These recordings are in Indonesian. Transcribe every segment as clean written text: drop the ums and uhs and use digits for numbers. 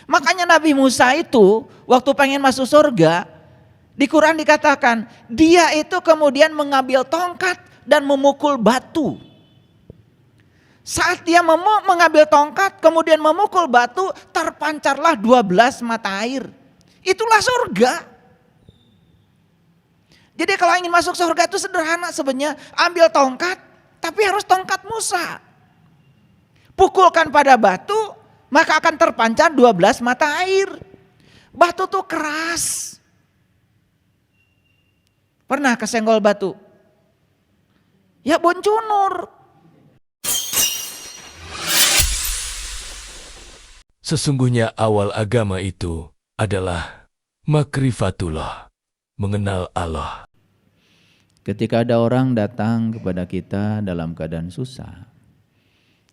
Makanya Nabi Musa itu waktu pengen masuk surga, di Quran dikatakan dia itu kemudian mengambil tongkat dan memukul batu. Saat dia mengambil tongkat kemudian memukul batu, terpancarlah 12 mata air. Itulah surga. Jadi kalau ingin masuk surga itu sederhana sebenarnya, ambil tongkat tapi harus tongkat Musa. Pukulkan pada batu, maka akan terpancar 12 mata air. Batu tuh keras. Pernah kesenggol batu? Ya boncunur. Sesungguhnya awal agama itu adalah makrifatullah, mengenal Allah. Ketika ada orang datang kepada kita dalam keadaan susah,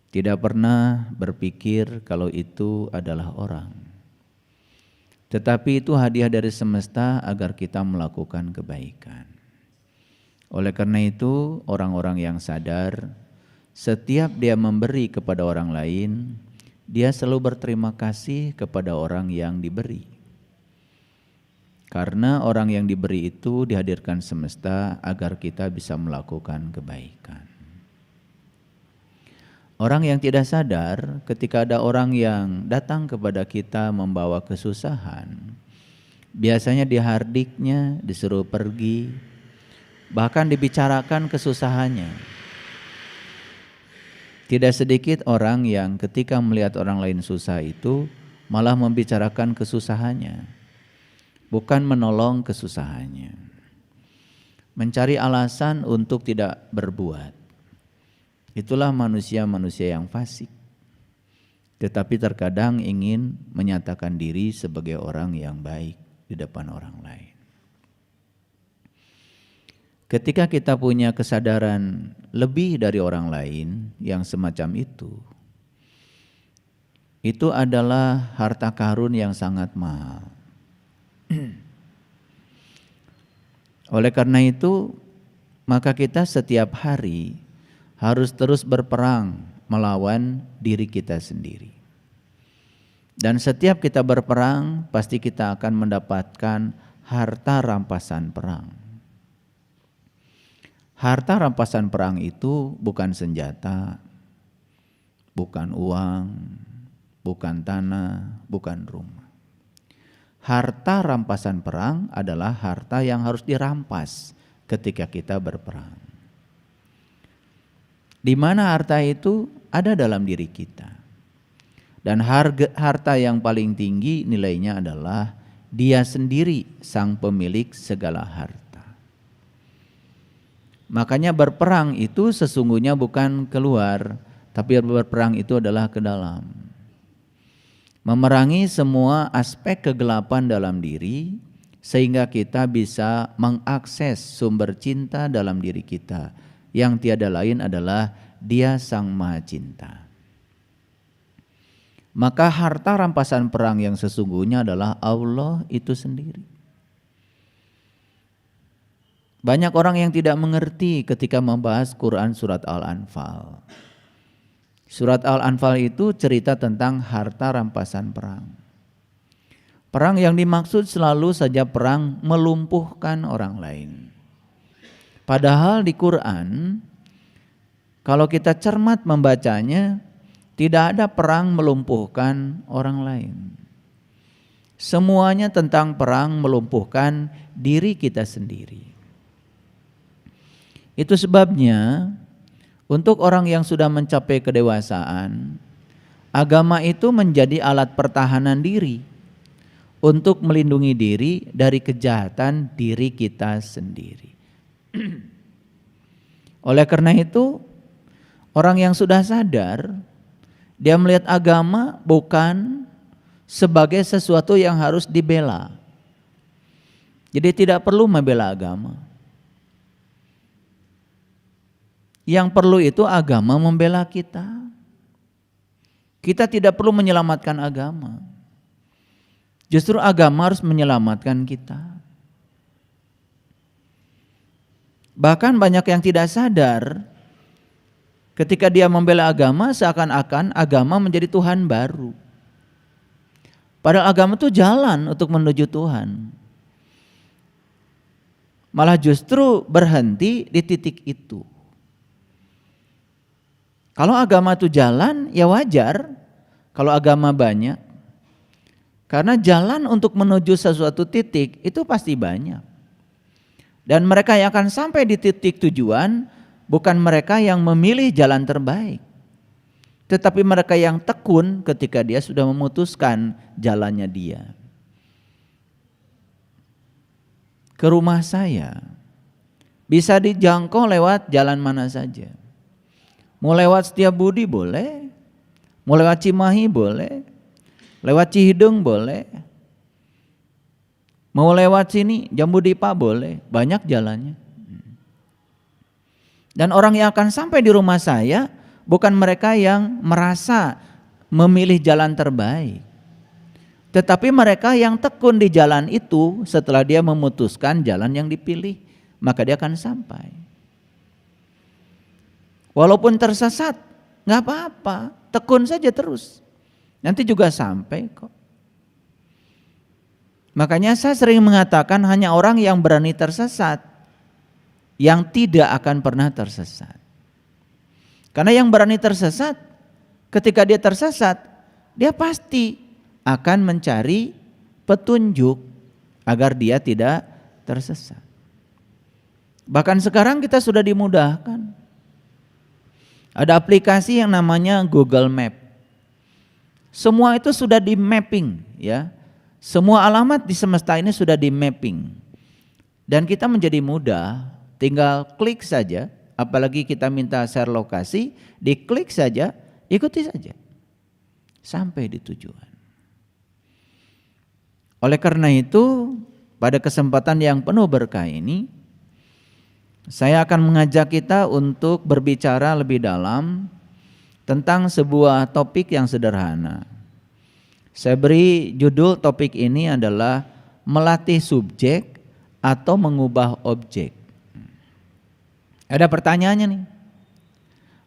tidak pernah berpikir kalau itu adalah orang. Tetapi itu hadiah dari semesta agar kita melakukan kebaikan. Oleh karena itu, orang-orang yang sadar, setiap dia memberi kepada orang lain, dia selalu berterima kasih kepada orang yang diberi. Karena orang yang diberi itu dihadirkan semesta agar kita bisa melakukan kebaikan. Orang yang tidak sadar ketika ada orang yang datang kepada kita membawa kesusahan, biasanya dihardiknya, disuruh pergi, bahkan dibicarakan kesusahannya. Tidak sedikit orang yang ketika melihat orang lain susah itu malah membicarakan kesusahannya. Bukan menolong kesusahannya. Mencari alasan untuk tidak berbuat. Itulah manusia-manusia yang fasik. Tetapi terkadang ingin menyatakan diri sebagai orang yang baik di depan orang lain. Ketika kita punya kesadaran lebih dari orang lain yang semacam itu adalah harta karun yang sangat mahal. Oleh karena itu, maka kita setiap hari harus terus berperang melawan diri kita sendiri. Dan setiap kita berperang, pasti kita akan mendapatkan harta rampasan perang. Harta rampasan perang itu bukan senjata, bukan uang, bukan tanah, bukan rumah. Harta rampasan perang adalah harta yang harus dirampas ketika kita berperang. Di mana harta itu ada dalam diri kita. Dan harta yang paling tinggi nilainya adalah dia sendiri sang pemilik segala harta. Makanya berperang itu sesungguhnya bukan keluar, tapi berperang itu adalah ke dalam. Memerangi semua aspek kegelapan dalam diri sehingga kita bisa mengakses sumber cinta dalam diri kita yang tiada lain adalah Dia Sang Maha Cinta. Maka harta rampasan perang yang sesungguhnya adalah Allah itu sendiri. Banyak orang yang tidak mengerti ketika membahas Quran surat Al-Anfal. Surat Al-Anfal itu cerita tentang harta rampasan perang. Perang yang dimaksud selalu saja perang melumpuhkan orang lain. Padahal di Quran, kalau kita cermat membacanya, tidak ada perang melumpuhkan orang lain. Semuanya tentang perang melumpuhkan diri kita sendiri. Itu sebabnya untuk orang yang sudah mencapai kedewasaan, agama itu menjadi alat pertahanan diri untuk melindungi diri dari kejahatan diri kita sendiri. Oleh karena itu, orang yang sudah sadar, dia melihat agama bukan sebagai sesuatu yang harus dibela. Jadi tidak perlu membela agama. Yang perlu itu agama membela kita. Kita tidak perlu menyelamatkan agama. Justru agama harus menyelamatkan kita. Bahkan banyak yang tidak sadar ketika dia membela agama seakan-akan agama menjadi Tuhan baru. Padahal agama itu jalan untuk menuju Tuhan. Malah justru berhenti di titik itu. Kalau agama itu jalan, ya wajar kalau agama banyak. Karena jalan untuk menuju sesuatu titik itu pasti banyak. Dan mereka yang akan sampai di titik tujuan bukan mereka yang memilih jalan terbaik. Tetapi mereka yang tekun ketika dia sudah memutuskan jalannya dia. Ke rumah saya bisa dijangkau lewat jalan mana saja. Mau lewat Setiabudi boleh, mau lewat Cimahi boleh, lewat Cihideng boleh, mau lewat sini Jambudipa boleh, banyak jalannya. Dan orang yang akan sampai di rumah saya bukan mereka yang merasa memilih jalan terbaik, tetapi mereka yang tekun di jalan itu setelah dia memutuskan jalan yang dipilih, maka dia akan sampai. Walaupun tersesat, nggak apa-apa, tekun saja terus, nanti juga sampai kok. Makanya saya sering mengatakan hanya orang yang berani tersesat yang tidak akan pernah tersesat. Karena yang berani tersesat, ketika dia tersesat, dia pasti akan mencari petunjuk agar dia tidak tersesat. Bahkan sekarang kita sudah dimudahkan. Ada aplikasi yang namanya Google Map. Semua itu sudah di mapping, ya. Semua alamat di semesta ini sudah di mapping. Dan kita menjadi mudah, tinggal klik saja. Apalagi kita minta share lokasi, diklik saja, ikuti saja. Sampai di tujuan. Oleh karena itu, pada kesempatan yang penuh berkah ini, saya akan mengajak kita untuk berbicara lebih dalam tentang sebuah topik yang sederhana. Saya beri judul topik ini adalah melatih subjek atau mengubah objek. Ada pertanyaannya nih,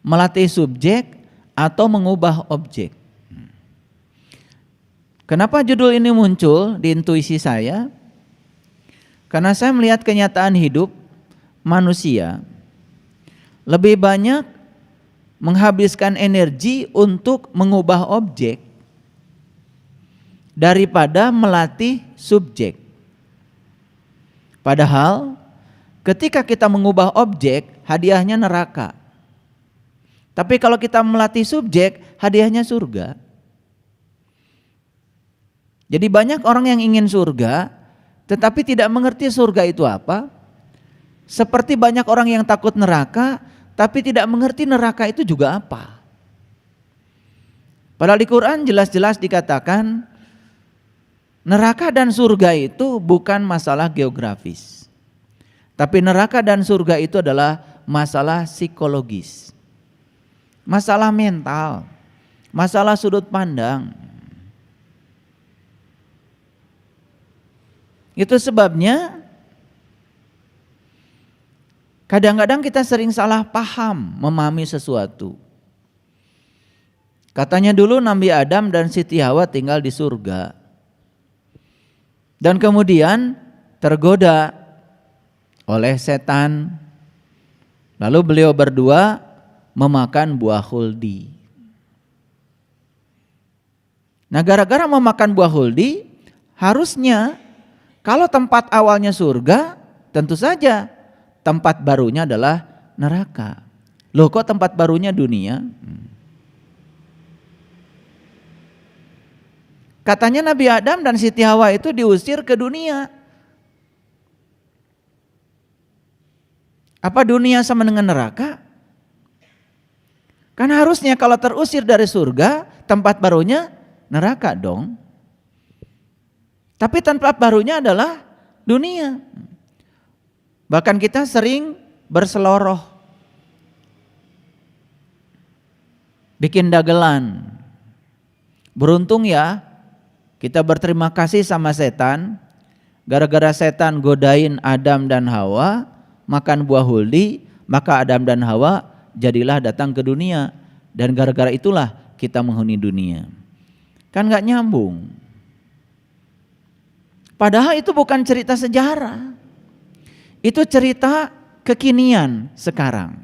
melatih subjek atau mengubah objek. Kenapa judul ini muncul di intuisi saya? Karena saya melihat kenyataan hidup manusia lebih banyak menghabiskan energi untuk mengubah objek daripada melatih subjek. Padahal ketika kita mengubah objek, hadiahnya neraka. Tapi kalau kita melatih subjek, hadiahnya surga. Jadi banyak orang yang ingin surga, tetapi tidak mengerti surga itu apa. Seperti banyak orang yang takut neraka, tapi tidak mengerti neraka itu juga apa. Padahal di Quran jelas-jelas dikatakan, neraka dan surga itu bukan masalah geografis. Tapi neraka dan surga itu adalah masalah psikologis. Masalah mental. Masalah sudut pandang. Itu sebabnya kadang-kadang kita sering salah paham memahami sesuatu. Katanya dulu Nabi Adam dan Siti Hawa tinggal di surga. Dan kemudian tergoda oleh setan. Lalu beliau berdua memakan buah khuldi. Nah, gara-gara memakan buah khuldi, harusnya kalau tempat awalnya surga, tentu saja tempat barunya adalah neraka. Loh, kok tempat barunya dunia? Katanya Nabi Adam dan Siti Hawa itu diusir ke dunia. Apa dunia sama dengan neraka? Kan harusnya kalau terusir dari surga, tempat barunya neraka dong. Tapi tempat barunya adalah dunia. Bahkan kita sering berseloroh, bikin dagelan. Beruntung ya, kita berterima kasih sama setan. Gara-gara setan godain Adam dan Hawa makan buah huldi, maka Adam dan Hawa jadilah datang ke dunia. Dan gara-gara itulah kita menghuni dunia. Kan gak nyambung. Padahal itu bukan cerita sejarah. Itu cerita kekinian sekarang.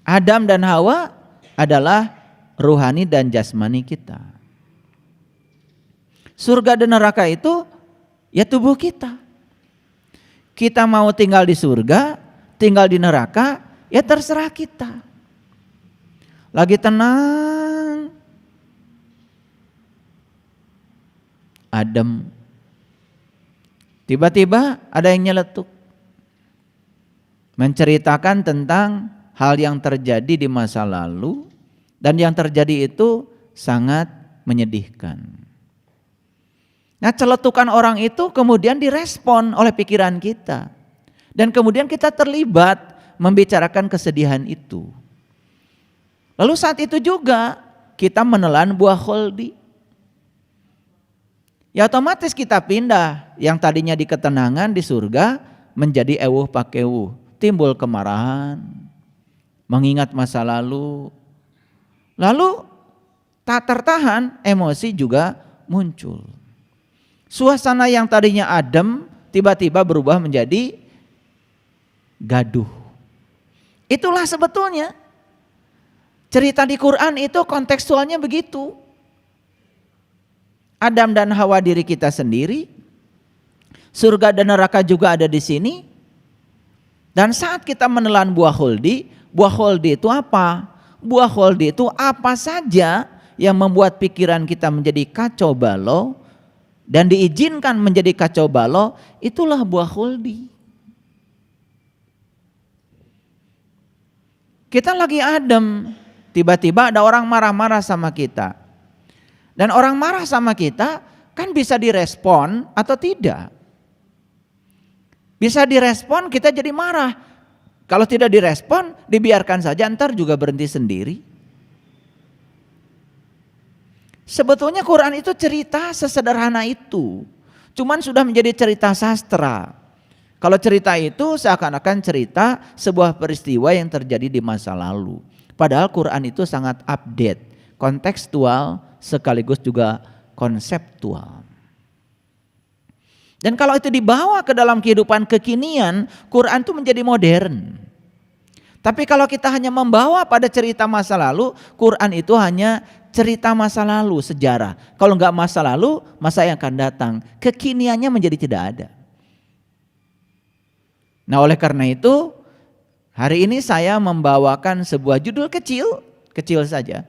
Adam dan Hawa adalah ruhani dan jasmani kita. Surga dan neraka itu ya tubuh kita. Kita mau tinggal di surga, tinggal di neraka, ya terserah kita. Lagi tenang, adem. Tiba-tiba ada yang nyeletuk. Menceritakan tentang hal yang terjadi di masa lalu, dan yang terjadi itu sangat menyedihkan. Nah, celetukan orang itu kemudian direspon oleh pikiran kita. Dan kemudian kita terlibat membicarakan kesedihan itu. Lalu saat itu juga kita menelan buah kholdi. Ya otomatis kita pindah yang tadinya di ketenangan di surga menjadi ewuh pakewuh. Timbul kemarahan, mengingat masa lalu. Lalu tak tertahan emosi juga muncul. Suasana yang tadinya adem tiba-tiba berubah menjadi gaduh. Itulah sebetulnya cerita di Quran itu kontekstualnya begitu. Adam dan Hawa diri kita sendiri, surga dan neraka juga ada di sini. Dan saat kita menelan buah kholdi itu apa? Buah kholdi itu apa saja yang membuat pikiran kita menjadi kacau balau dan diizinkan menjadi kacau balau, itulah buah kholdi. Kita lagi adem, tiba-tiba ada orang marah-marah sama kita. Dan orang marah sama kita kan bisa direspon atau tidak. Bisa direspon, kita jadi marah. Kalau tidak direspon, dibiarkan saja, ntar juga berhenti sendiri. Sebetulnya Quran itu cerita sesederhana itu. Cuman sudah menjadi cerita sastra. Kalau cerita itu seakan-akan cerita sebuah peristiwa yang terjadi di masa lalu. Padahal Quran itu sangat update, kontekstual sekaligus juga konseptual. Dan kalau itu dibawa ke dalam kehidupan kekinian, Quran itu menjadi modern. Tapi kalau kita hanya membawa pada cerita masa lalu, Quran itu hanya cerita masa lalu, sejarah. Kalau enggak masa lalu, masa yang akan datang. Kekiniannya menjadi tidak ada. Nah, oleh karena itu, hari ini saya membawakan sebuah judul kecil saja.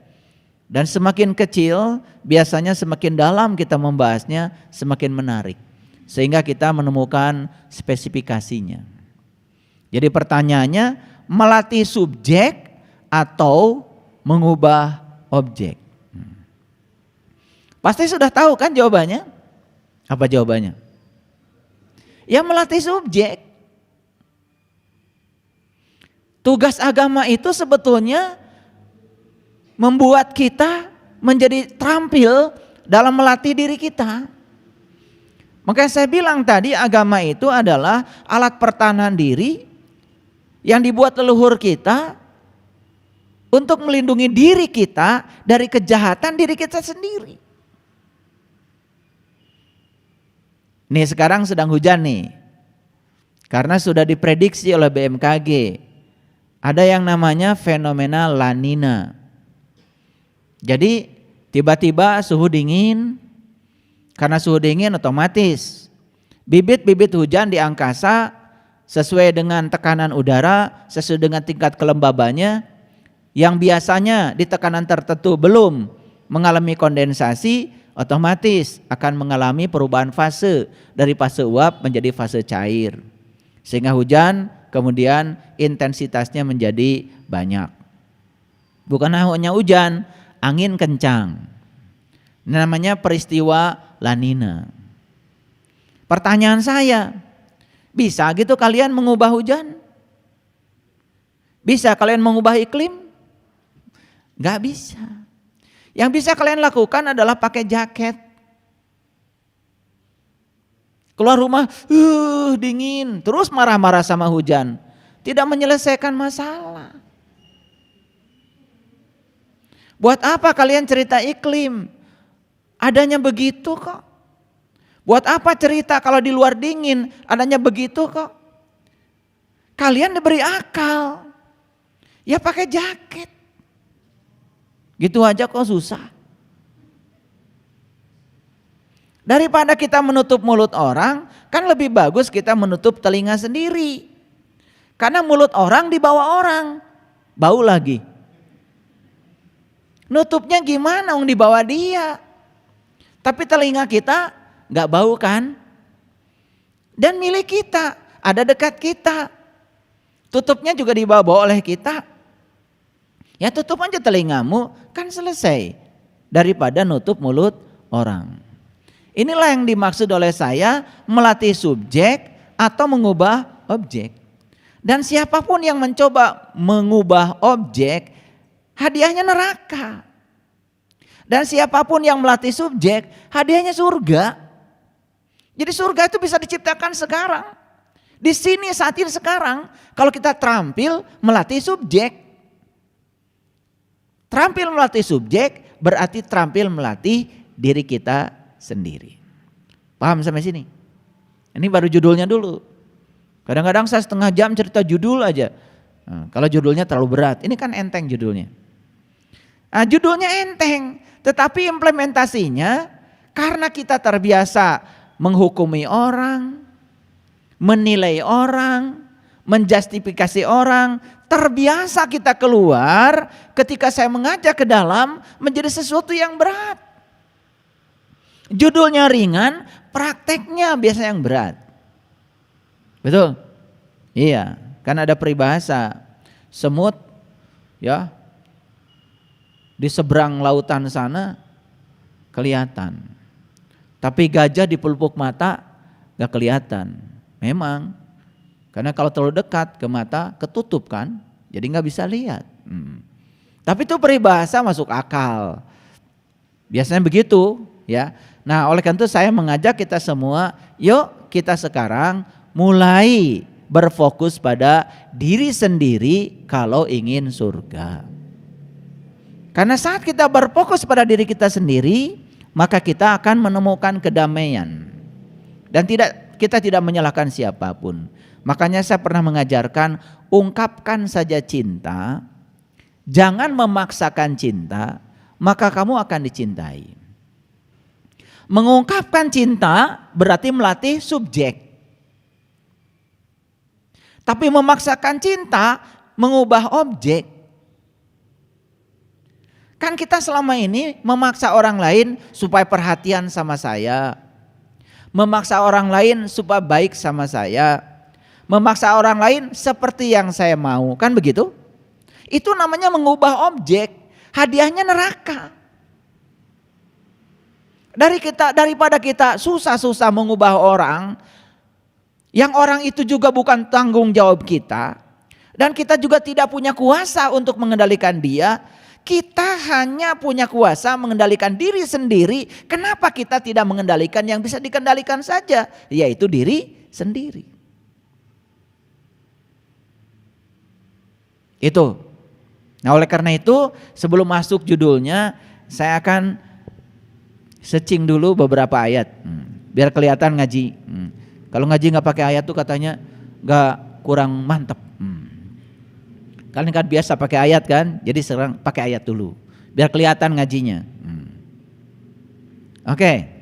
Dan semakin kecil, biasanya semakin dalam kita membahasnya, semakin menarik. Sehingga kita menemukan spesifikasinya. Jadi pertanyaannya, melatih subjek atau mengubah objek? Pasti sudah tahu kan jawabannya? Apa jawabannya? Ya melatih subjek. Tugas agama itu sebetulnya membuat kita menjadi terampil dalam melatih diri kita. Makanya saya bilang tadi agama itu adalah alat pertahanan diri yang dibuat leluhur kita untuk melindungi diri kita dari kejahatan diri kita sendiri. Nih sekarang sedang hujan nih. Karena sudah diprediksi oleh BMKG. Ada yang namanya fenomena La Nina. Jadi tiba-tiba suhu dingin. Karena suhu dingin otomatis bibit-bibit hujan di angkasa sesuai dengan tekanan udara, sesuai dengan tingkat kelembabannya yang biasanya di tekanan tertentu belum mengalami kondensasi, otomatis akan mengalami perubahan fase dari fase uap menjadi fase cair. Sehingga hujan kemudian intensitasnya menjadi banyak. Bukan hanya hujan, angin kencang. Ini namanya peristiwa La Nina. Pertanyaan saya, bisa gitu kalian mengubah hujan? Bisa kalian mengubah iklim? Gak bisa. Yang bisa kalian lakukan adalah pakai jaket. Keluar rumah, dingin, terus marah-marah sama hujan. Tidak menyelesaikan masalah. Buat apa kalian cerita iklim? Adanya begitu kok. Buat apa cerita kalau di luar dingin, adanya begitu kok. Kalian diberi akal, ya pakai jaket. Gitu aja kok susah. Daripada kita menutup mulut orang, kan lebih bagus kita menutup telinga sendiri. Karena mulut orang dibawa orang, bau lagi. Nutupnya gimana? Dibawa dia. Tapi telinga kita nggak bau kan? Dan milik kita, ada dekat kita. Tutupnya juga dibawa oleh kita. Ya tutup aja telingamu, kan selesai. Daripada nutup mulut orang. Inilah yang dimaksud oleh saya melatih subjek atau mengubah objek. Dan siapapun yang mencoba mengubah objek, hadiahnya neraka. Dan siapapun yang melatih subjek, hadiahnya surga. Jadi surga itu bisa diciptakan sekarang. Di sini saat ini sekarang, kalau kita terampil melatih subjek. Terampil melatih subjek berarti terampil melatih diri kita sendiri. Paham sampai sini? Ini baru judulnya dulu. Kadang-kadang saya setengah jam cerita judul aja. Nah, kalau judulnya terlalu berat, ini kan enteng judulnya. Nah, judulnya enteng, tetapi implementasinya karena kita terbiasa menghukumi orang, menilai orang, menjustifikasi orang, terbiasa kita keluar ketika saya mengajak ke dalam menjadi sesuatu yang berat. Judulnya ringan, prakteknya biasa yang berat. Betul? Iya, kan ada peribahasa semut ya di seberang lautan sana kelihatan. Tapi gajah di pelupuk mata gak kelihatan. Memang, karena kalau terlalu dekat ke mata ketutup kan, jadi gak bisa lihat. Tapi itu peribahasa masuk akal. Biasanya begitu ya. Nah oleh karena itu saya mengajak kita semua, yuk kita sekarang mulai berfokus pada diri sendiri kalau ingin surga. Karena saat kita berfokus pada diri kita sendiri, maka kita akan menemukan kedamaian. Dan kita tidak menyalahkan siapapun. Makanya saya pernah mengajarkan, ungkapkan saja cinta, jangan memaksakan cinta, maka kamu akan dicintai. Mengungkapkan cinta berarti melatih subjek. Tapi memaksakan cinta mengubah objek. Kan kita selama ini memaksa orang lain supaya perhatian sama saya. Memaksa orang lain supaya baik sama saya. Memaksa orang lain seperti yang saya mau. Kan begitu? Itu namanya mengubah objek. Hadiahnya neraka. Daripada kita susah-susah mengubah orang, yang orang itu juga bukan tanggung jawab kita, dan kita juga tidak punya kuasa untuk mengendalikan dia, kita hanya punya kuasa mengendalikan diri sendiri. Kenapa kita tidak mengendalikan yang bisa dikendalikan saja, yaitu diri sendiri? Itu. Nah oleh karena itu sebelum masuk judulnya, saya akan searching dulu beberapa ayat, biar kelihatan ngaji. Kalau ngaji nggak pakai ayat tuh katanya nggak, kurang mantep. Kalian kan biasa pakai ayat kan, jadi sekarang pakai ayat dulu, biar kelihatan ngajinya. Oke.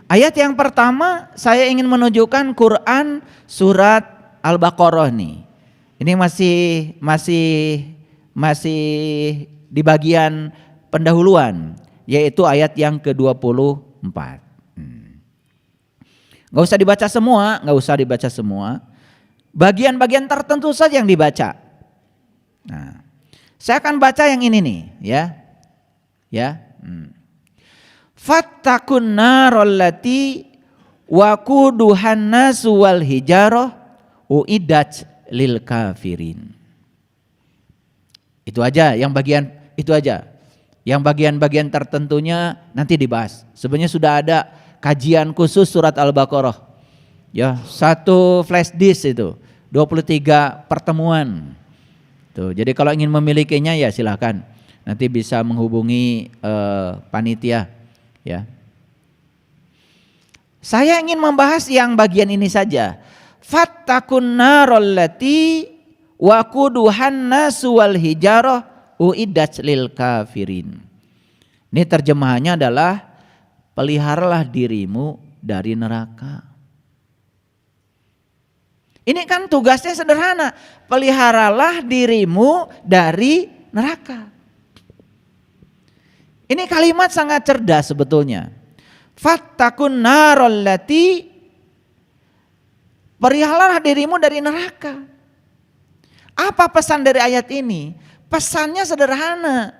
Ayat yang pertama saya ingin menunjukkan Quran surat Al-Baqarah nih. Ini masih di bagian pendahuluan, yaitu ayat yang ke-24. Gak usah dibaca semua, bagian-bagian tertentu saja yang dibaca. Nah, saya akan baca yang ini nih, ya. Fattakun narol lati waquduhan nasu wal hijarah uiddat lil kafirin. Itu aja, yang bagian itu aja. Yang bagian-bagian tertentunya nanti dibahas. Sebenarnya sudah ada kajian khusus surat Al-Baqarah. Ya, satu flash disk itu, 23 pertemuan. Tuh, jadi kalau ingin memilikinya ya silakan. Nanti bisa menghubungi panitia, ya. Saya ingin membahas yang bagian ini saja. Fattakun narallati waquduhan nasu wal hijarah uiddat lil kafirin. Ini terjemahannya adalah peliharalah dirimu dari neraka. Ini kan tugasnya sederhana, peliharalah dirimu dari neraka. Ini kalimat sangat cerdas sebetulnya. Fattakun narallati, peliharalah dirimu dari neraka. Apa pesan dari ayat ini? Pesannya sederhana.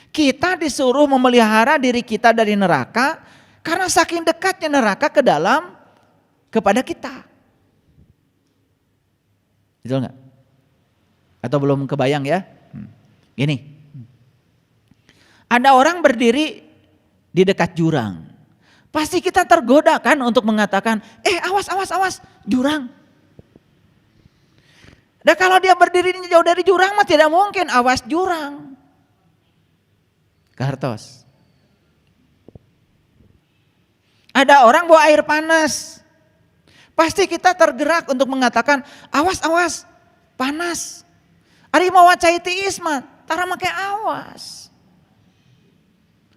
Kita disuruh memelihara diri kita dari neraka karena saking dekatnya neraka kepada kita. Betul nggak? Atau belum kebayang ya? Gini, ada orang berdiri di dekat jurang. Pasti kita tergoda kan untuk mengatakan, awas, jurang. Dan kalau dia berdiri jauh dari jurang mah tidak mungkin, awas jurang. Kartos. Ada orang bawa air panas. Pasti kita tergerak untuk mengatakan, awas, panas. Ari mau wacai ti isma, tara make awas.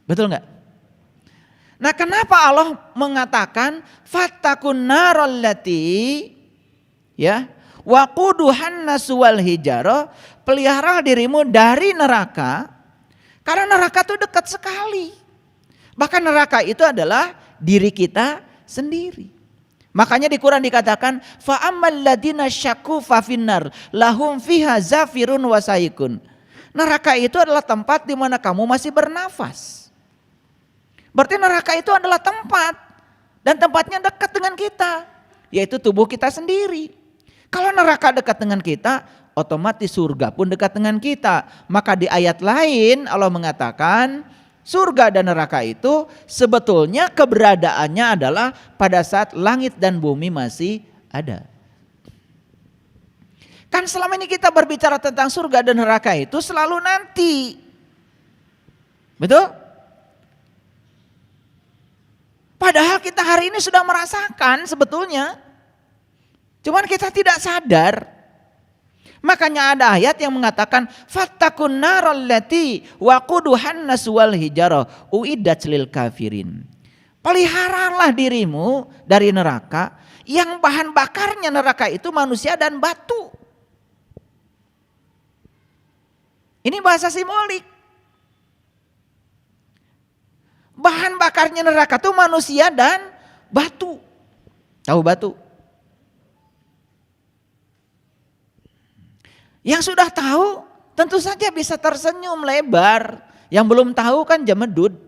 Betul nggak? Nah, kenapa Allah mengatakan fattakun narallati ya waquduhan nasu wal hijarah, pelihara dirimu dari neraka, karena neraka itu dekat sekali. Bahkan neraka itu adalah diri kita sendiri. Makanya di Quran dikatakan fa ammal ladina syaqu fa finnar lahum fiha zafirun wa saikun. Neraka itu adalah tempat di mana kamu masih bernafas. Berarti neraka itu adalah tempat dan tempatnya dekat dengan kita, yaitu tubuh kita sendiri. Kalau neraka dekat dengan kita, otomatis surga pun dekat dengan kita. Maka di ayat lain Allah mengatakan surga dan neraka itu sebetulnya keberadaannya adalah pada saat langit dan bumi masih ada. Kan selama ini kita berbicara tentang surga dan neraka itu selalu nanti. Betul? Padahal kita hari ini sudah merasakan sebetulnya. Cuman kita tidak sadar. Makanya ada ayat yang mengatakan fattakun narallati waquduhan nasu wal hijarah uiddat lil kafirin. Peliharalah dirimu dari neraka yang bahan bakarnya neraka itu manusia dan batu. Ini bahasa simbolik. Bahan bakarnya neraka itu manusia dan batu. Tahu batu? Yang sudah tahu tentu saja bisa tersenyum lebar. Yang belum tahu kan jemedut.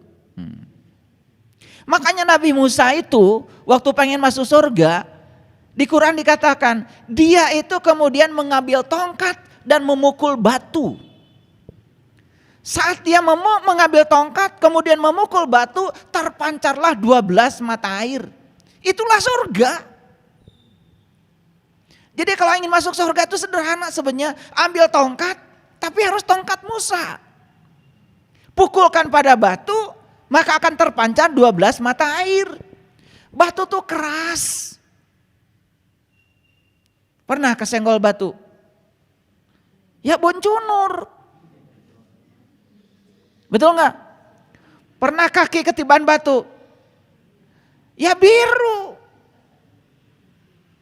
Makanya Nabi Musa itu waktu pengen masuk surga, di Quran dikatakan dia itu kemudian mengambil tongkat dan memukul batu. Saat dia mengambil tongkat kemudian memukul batu, terpancarlah 12 mata air. Itulah surga. Jadi kalau ingin masuk surga itu sederhana sebenarnya, ambil tongkat tapi harus tongkat Musa. Pukulkan pada batu maka akan terpancar 12 mata air. Batu tuh keras. Pernah kesenggol batu? Ya boncunur. Betul nggak? Pernah kaki ketiban batu? Ya biru.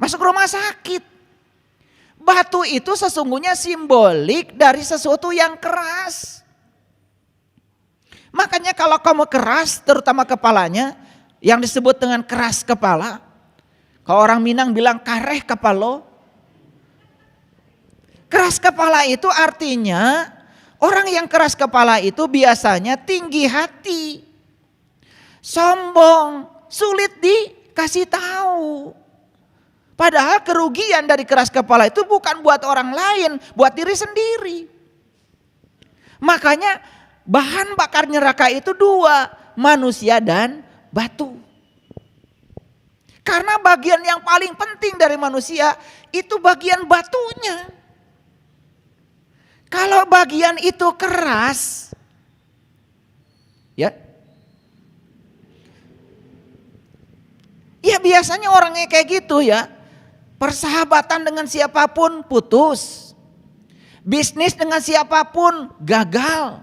Masuk rumah sakit. Batu itu sesungguhnya simbolik dari sesuatu yang keras. Makanya kalau kamu keras, terutama kepalanya, yang disebut dengan keras kepala. Kalau orang Minang bilang kareh kepalo. Keras kepala itu artinya orang yang keras kepala itu biasanya tinggi hati, sombong, sulit dikasih tahu. Padahal kerugian dari keras kepala itu bukan buat orang lain, buat diri sendiri. Makanya bahan bakar neraka itu dua, manusia dan batu. Karena bagian yang paling penting dari manusia itu bagian batunya. Kalau bagian itu keras, ya, biasanya orangnya kayak gitu ya. Persahabatan dengan siapapun putus. Bisnis dengan siapapun gagal.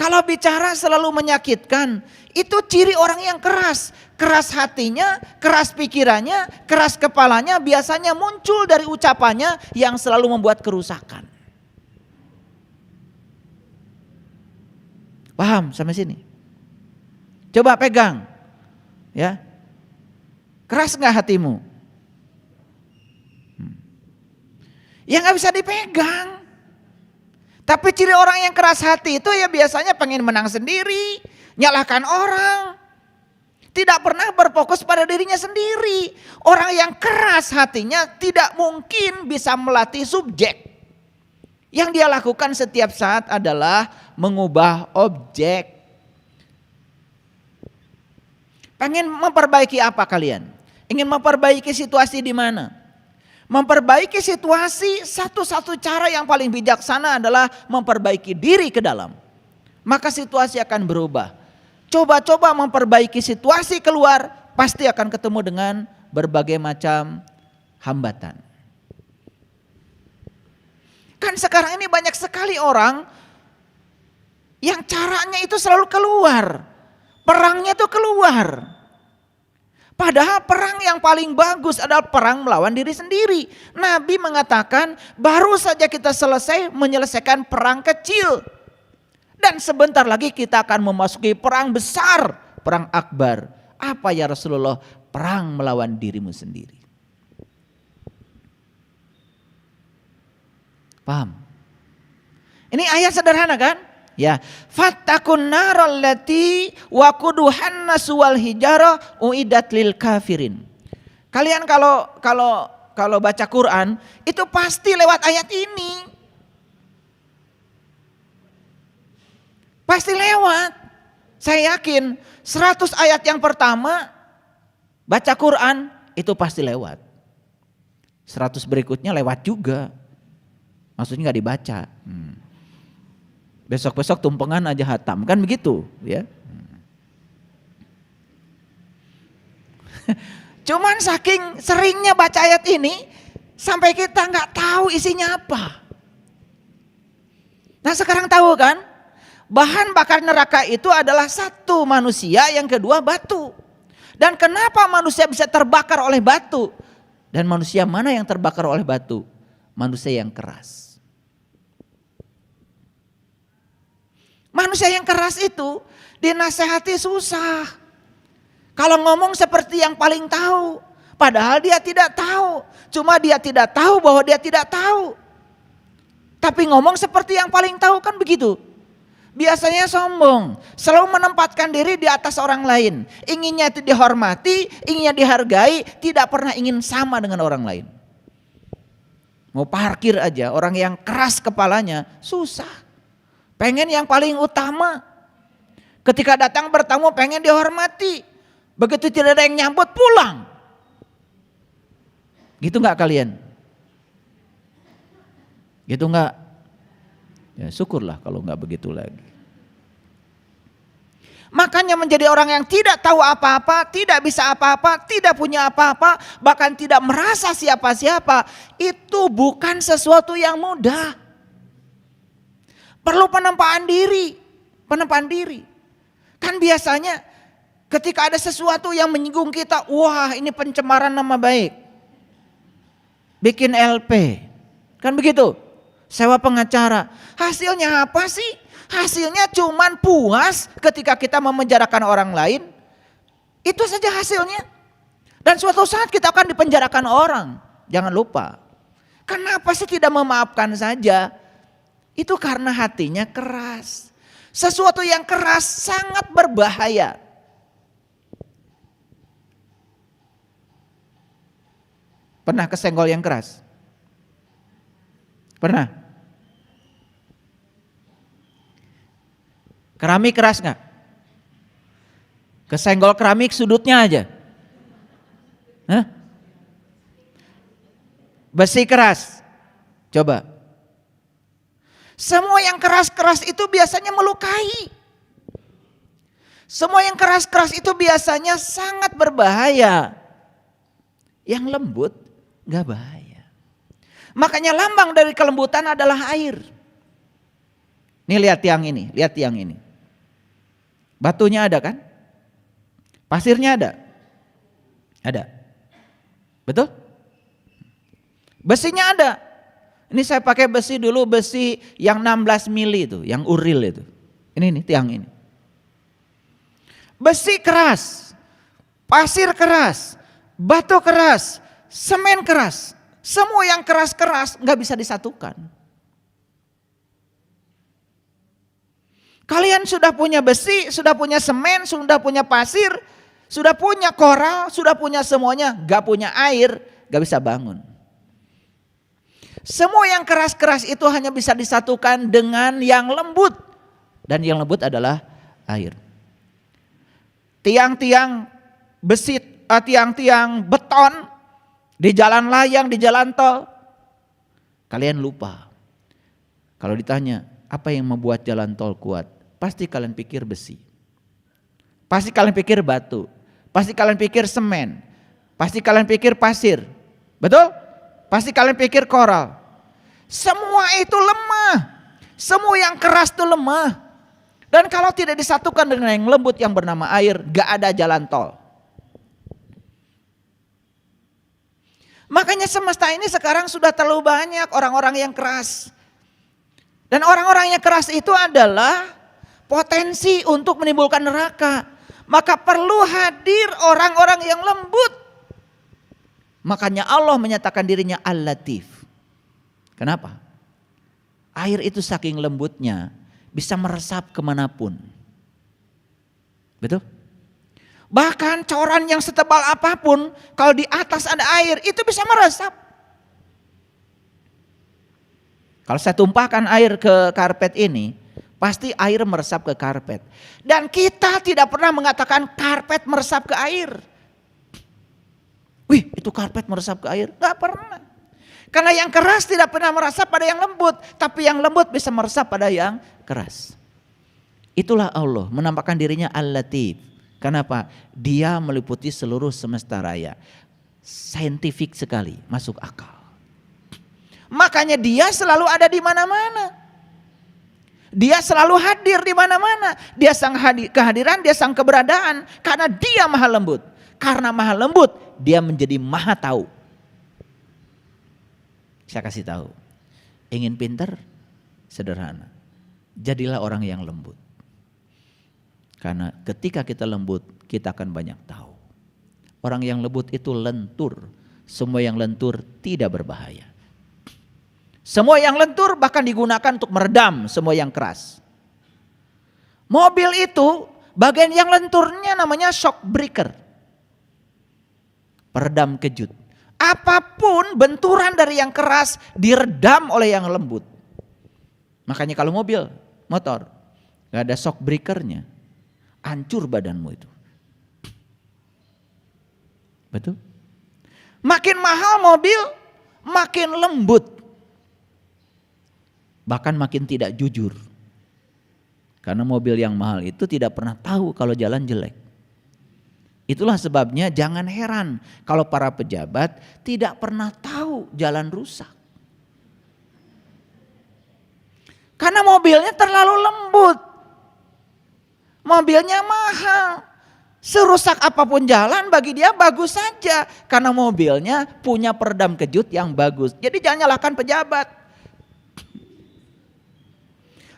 Kalau bicara selalu menyakitkan, itu ciri orang yang keras. Keras hatinya, keras pikirannya, keras kepalanya biasanya muncul dari ucapannya yang selalu membuat kerusakan. Paham sampai sini? Coba pegang. Ya. Keras gak hatimu? Ya gak bisa dipegang. Tapi ciri orang yang keras hati itu ya biasanya pengen menang sendiri, nyalahkan orang. Tidak pernah berfokus pada dirinya sendiri. Orang yang keras hatinya tidak mungkin bisa melatih subjek. Yang dia lakukan setiap saat adalah mengubah objek. Pengen memperbaiki apa kalian? Ingin memperbaiki situasi di mana? Memperbaiki situasi, satu-satu cara yang paling bijaksana adalah memperbaiki diri ke dalam. Maka situasi akan berubah. Coba-coba memperbaiki situasi keluar, pasti akan ketemu dengan berbagai macam hambatan. Kan sekarang ini banyak sekali orang yang caranya itu selalu keluar. Perangnya itu keluar. Padahal perang yang paling bagus adalah perang melawan diri sendiri. Nabi mengatakan baru saja kita selesai menyelesaikan perang kecil. Dan sebentar lagi kita akan memasuki perang besar, perang akbar. Apa ya Rasulullah? Perang melawan dirimu sendiri. Paham? Ini ayat sederhana kan? Ya, fattakun naral lati waquduhan nasu wal hijarah uiddat lil kafirin. Kalian kalau baca Quran itu pasti lewat ayat ini. Pasti lewat. Saya yakin 100 ayat yang pertama baca Quran itu pasti lewat. 100 berikutnya lewat juga. Maksudnya nggak dibaca. Besok-besok tumpengan aja hatam, kan begitu ya. Cuman saking seringnya baca ayat ini sampai kita nggak tahu isinya apa. Nah sekarang tahu kan, bahan bakar neraka itu adalah satu manusia, yang kedua batu. Dan kenapa manusia bisa terbakar oleh batu? Dan manusia mana yang terbakar oleh batu? Manusia yang keras. Manusia yang keras itu dinasehati susah. Kalau ngomong seperti yang paling tahu, padahal dia tidak tahu. Cuma dia tidak tahu bahwa dia tidak tahu. Tapi ngomong seperti yang paling tahu, kan begitu. Biasanya sombong, selalu menempatkan diri di atas orang lain. Inginnya itu dihormati, inginnya dihargai, tidak pernah ingin sama dengan orang lain. Mau parkir aja, orang yang keras kepalanya susah. Pengen yang paling utama. Ketika datang bertamu pengen dihormati. Begitu tidak ada yang nyambut pulang. Gitu gak kalian? Gitu gak? Ya syukurlah kalau gak begitu lagi. Makanya menjadi orang yang tidak tahu apa-apa, tidak bisa apa-apa, tidak punya apa-apa, bahkan tidak merasa siapa-siapa. Itu bukan sesuatu yang mudah. Perlu penempaan diri, Kan biasanya ketika ada sesuatu yang menyinggung kita, wah ini pencemaran nama baik. Bikin LP, kan begitu, sewa pengacara. Hasilnya apa sih? Hasilnya cuman puas ketika kita memenjarakan orang lain. Itu saja hasilnya. Dan suatu saat kita akan dipenjarakan orang, jangan lupa. Kenapa sih tidak memaafkan saja? Itu karena hatinya keras. Sesuatu yang keras sangat berbahaya. Pernah kesenggol yang keras? Pernah? Keramik keras gak? Kesenggol keramik sudutnya aja. Hah? Besi keras. Coba. Semua yang keras-keras itu biasanya melukai. Semua yang keras-keras itu biasanya sangat berbahaya. Yang lembut gak bahaya. Makanya lambang dari kelembutan adalah air. Nih lihat tiang ini, lihat tiang ini. Batunya ada kan? Pasirnya ada? Ada. Betul? Besinya ada. Ini saya pakai besi dulu, besi yang 16 mili itu, yang uril itu. Ini nih tiang ini. Besi keras, pasir keras, batu keras, semen keras. Semua yang keras-keras gak bisa disatukan. Kalian sudah punya besi, sudah punya semen, sudah punya pasir, sudah punya koral, sudah punya semuanya, gak punya air, gak bisa bangun. Semua yang keras-keras itu hanya bisa disatukan dengan yang lembut. Dan yang lembut adalah air. Tiang-tiang besi, tiang-tiang beton di jalan layang, di jalan tol. Kalian lupa. Kalau ditanya, apa yang membuat jalan tol kuat? Pasti kalian pikir besi. Pasti kalian pikir batu. Pasti kalian pikir semen. Pasti kalian pikir pasir. Betul? Pasti kalian pikir koral. Semua itu lemah. Semua yang keras itu lemah. Dan kalau tidak disatukan dengan yang lembut yang bernama air, gak ada jalan tol. Makanya semesta ini sekarang sudah terlalu banyak orang-orang yang keras. Dan orang-orang yang keras itu adalah potensi untuk menimbulkan neraka. Maka perlu hadir orang-orang yang lembut. Makanya Allah menyatakan dirinya Al-Latif. Kenapa? Air itu saking lembutnya bisa meresap kemanapun. Betul? Bahkan coran yang setebal apapun, kalau di atas ada air itu bisa meresap. Kalau saya tumpahkan air ke karpet ini, pasti air meresap ke karpet. Dan kita tidak pernah mengatakan karpet meresap ke air. Wih, itu karpet meresap ke air. Gak pernah. Karena yang keras tidak pernah meresap pada yang lembut. Tapi yang lembut bisa meresap pada yang keras. Itulah Allah menampakkan dirinya Al-Latif. Kenapa? Dia meliputi seluruh semesta raya. Saintifik sekali, masuk akal. Makanya dia selalu ada di mana-mana. Dia selalu hadir di mana-mana. Dia sang kehadiran, dia sang keberadaan. Karena dia maha lembut. Karena maha lembut, dia menjadi maha tahu. Saya kasih tahu. Ingin pintar? Sederhana. Jadilah orang yang lembut. Karena ketika kita lembut, kita akan banyak tahu. Orang yang lembut itu lentur. Semua yang lentur tidak berbahaya. Semua yang lentur bahkan digunakan untuk meredam semua yang keras. Mobil itu bagian yang lenturnya namanya shock breaker. Peredam kejut. Apapun benturan dari yang keras diredam oleh yang lembut. Makanya kalau mobil, motor, gak ada shock breakernya, hancur badanmu itu. Betul? Makin mahal mobil, makin lembut. Bahkan makin tidak jujur. Karena mobil yang mahal itu tidak pernah tahu kalau jalan jelek. Itulah sebabnya jangan heran kalau para pejabat tidak pernah tahu jalan rusak. Karena mobilnya terlalu lembut. Mobilnya mahal. Serusak apapun jalan bagi dia bagus saja. Karena mobilnya punya peredam kejut yang bagus. Jadi jangan nyalahkan pejabat.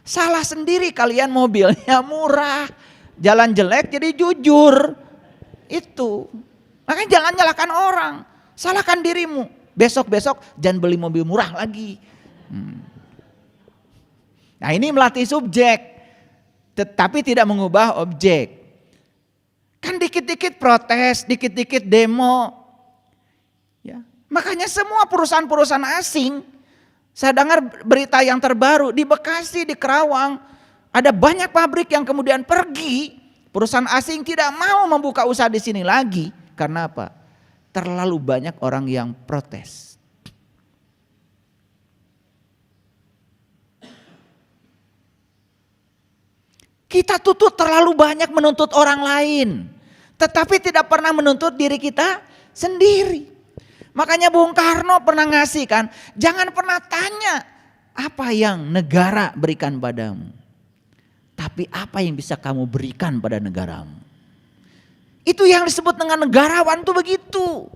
Salah sendiri kalian, mobilnya murah, jalan jelek jadi jujur. Itu. Makanya jangan nyalahkan orang, salahkan dirimu. Besok-besok jangan beli mobil murah lagi. Nah ini melatih subjek, tetapi tidak mengubah objek. Kan dikit-dikit protes, dikit-dikit demo. Ya. Makanya semua perusahaan-perusahaan asing, saya dengar berita yang terbaru di Bekasi, di Kerawang, ada banyak pabrik yang kemudian pergi. Perusahaan asing tidak mau membuka usaha di sini lagi. Karena apa? Terlalu banyak orang yang protes. Kita terlalu banyak menuntut orang lain, tetapi tidak pernah menuntut diri kita sendiri. Makanya Bung Karno pernah ngasih kan, jangan pernah tanya apa yang negara berikan padamu, tapi apa yang bisa kamu berikan pada negaramu. Itu yang disebut dengan negarawan tuh begitu.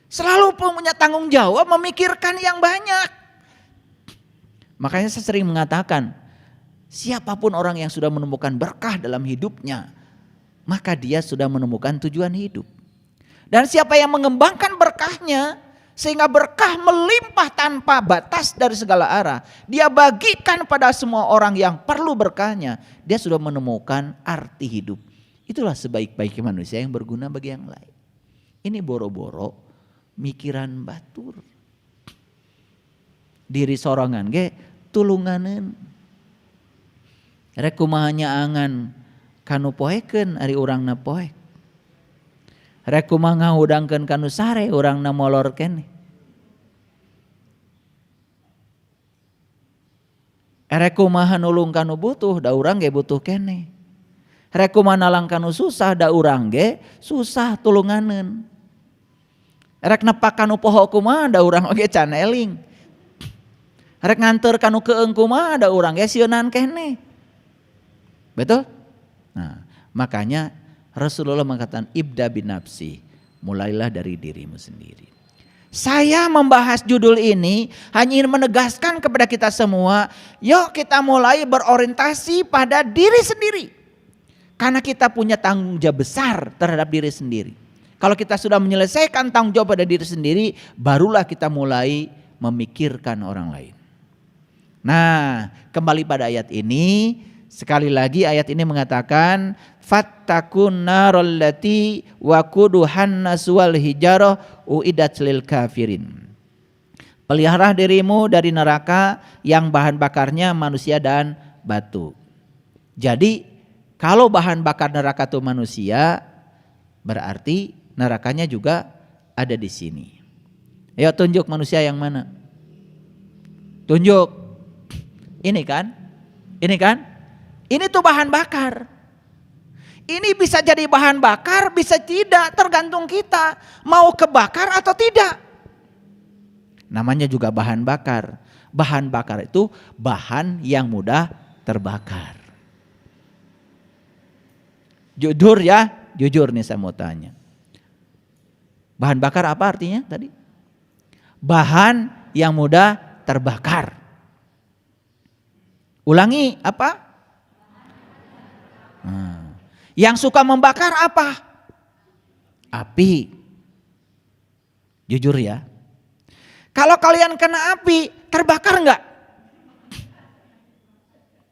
Selalu punya tanggung jawab memikirkan yang banyak. Makanya saya sering mengatakan, siapapun orang yang sudah menemukan berkah dalam hidupnya, maka dia sudah menemukan tujuan hidup. Dan siapa yang mengembangkan berkahnya, sehingga berkah melimpah tanpa batas dari segala arah, dia bagikan pada semua orang yang perlu berkahnya, dia sudah menemukan arti hidup. Itulah sebaik-baiknya manusia yang berguna bagi yang lain. Ini boro-boro mikiran batur. Diri sorangan ge tulunganeun. Rek kumahanya angan kanu poekeun ari urangna poek. Rek kumaha ngahudangkeun kanu sare urangna molor keneh. Rek kumaha nulung kanu butuh da urang ge butuh keneh. Rek kumaha nalang kanu susah da urang ge susah tulunganeun. Rek nepak kanu poho kumaha da urang oge can eling. Rek nganter kanu keung kumaha da urang ge sieunan keneh. Betul? Nah, makanya Rasulullah mengatakan ibda bin nafsi, mulailah dari dirimu sendiri. Saya membahas judul ini hanya ingin menegaskan kepada kita semua, yuk kita mulai berorientasi pada diri sendiri. Karena kita punya tanggung jawab besar terhadap diri sendiri. Kalau kita sudah menyelesaikan tanggung jawab pada diri sendiri, barulah kita mulai memikirkan orang lain. Nah, kembali pada ayat ini, sekali lagi ayat ini mengatakan fattakun narallati waquduhan nas wal hijarah uiddat lil kafirin. Pelihara dirimu dari neraka yang bahan bakarnya manusia dan batu. Jadi kalau bahan bakar neraka itu manusia, berarti nerakanya juga ada di sini. Ayo tunjuk manusia yang mana? Tunjuk. Ini kan? Ini kan? Ini tuh bahan bakar. Ini bisa jadi bahan bakar, bisa tidak, tergantung kita. Mau kebakar atau tidak. Namanya juga bahan bakar. Bahan bakar itu bahan yang mudah terbakar. Jujur ya, jujur nih saya mau tanya. Bahan bakar apa artinya tadi? Bahan yang mudah terbakar. Ulangi apa? Yang suka membakar apa? Api. Jujur ya. Kalau kalian kena api, terbakar enggak?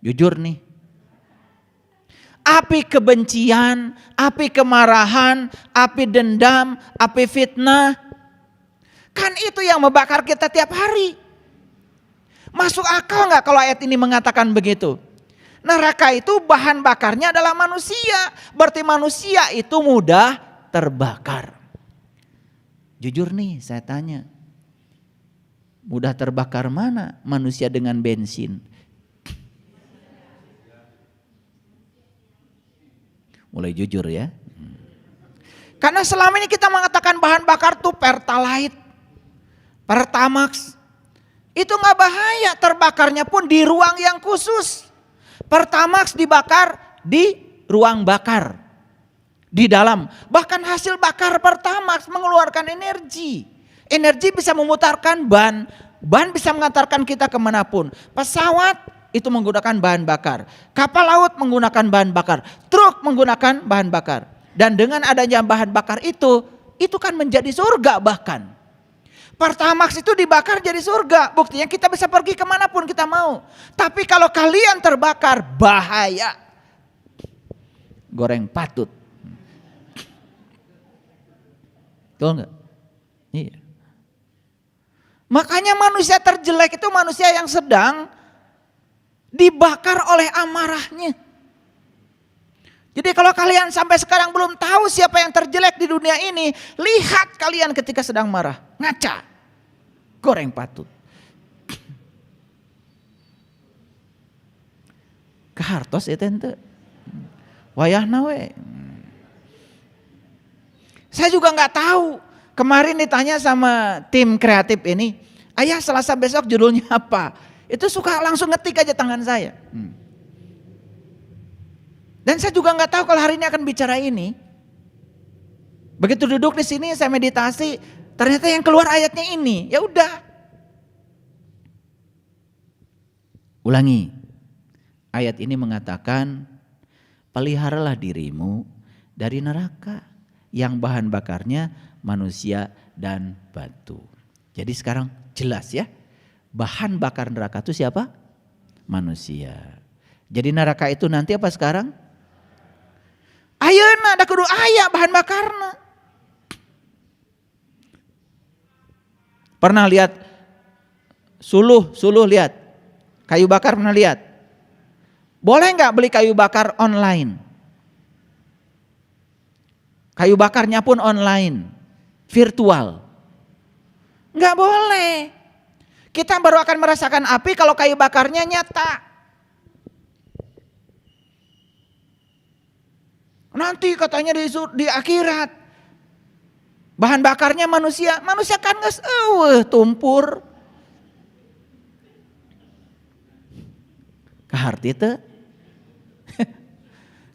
Jujur nih. Api kebencian, api kemarahan, api dendam, api fitnah. Kan itu yang membakar kita tiap hari. Masuk akal enggak kalau ayat ini mengatakan begitu? Neraka itu bahan bakarnya adalah manusia. Berarti manusia itu mudah terbakar. Jujur nih saya tanya. Mudah terbakar mana manusia dengan bensin? Mulai jujur ya. Karena selama ini kita mengatakan bahan bakar tuh Pertalite, Pertamax. Itu gak bahaya, terbakarnya pun di ruang yang khusus. Pertamax dibakar di ruang bakar. Di dalam, bahkan hasil bakar Pertamax mengeluarkan energi. Energi bisa memutarkan ban, ban bisa mengantarkan kita kemanapun. Pesawat itu menggunakan bahan bakar. Kapal laut menggunakan bahan bakar. Truk menggunakan bahan bakar. Dan dengan adanya bahan bakar itu kan menjadi surga bahkan. Pertamax itu dibakar jadi surga. Buktinya kita bisa pergi kemanapun kita mau. Tapi kalau kalian terbakar, bahaya. Goreng patut. Betul enggak? Iya. Makanya manusia terjelek itu manusia yang sedang dibakar oleh amarahnya. Jadi kalau kalian sampai sekarang belum tahu siapa yang terjelek di dunia ini, lihat kalian ketika sedang marah, ngaca, goreng patut. Kahartos itu ente. Wayahna we. Saya juga nggak tahu. Kemarin ditanya sama tim kreatif ini, ayah Selasa besok judulnya apa? Itu suka langsung ngetik aja tangan saya. Dan saya juga nggak tahu kalau hari ini akan bicara ini. Begitu duduk di sini saya meditasi, ternyata yang keluar ayatnya ini. Ya udah. Ulangi. Ayat ini mengatakan, peliharalah dirimu dari neraka yang bahan bakarnya manusia dan batu. Jadi sekarang jelas ya, bahan bakar neraka itu siapa? Manusia. Jadi neraka itu nanti apa sekarang? Ayeuna ada kudu aya bahan bakarna. Pernah lihat suluh lihat? Kayu bakar pernah lihat? Boleh nggak beli kayu bakar online? Kayu bakarnya pun online, virtual. Nggak boleh. Kita baru akan merasakan api kalau kayu bakarnya nyata. Nanti katanya di akhirat. Bahan bakarnya manusia. Manusia kan geus tumpur. Kaharti teu?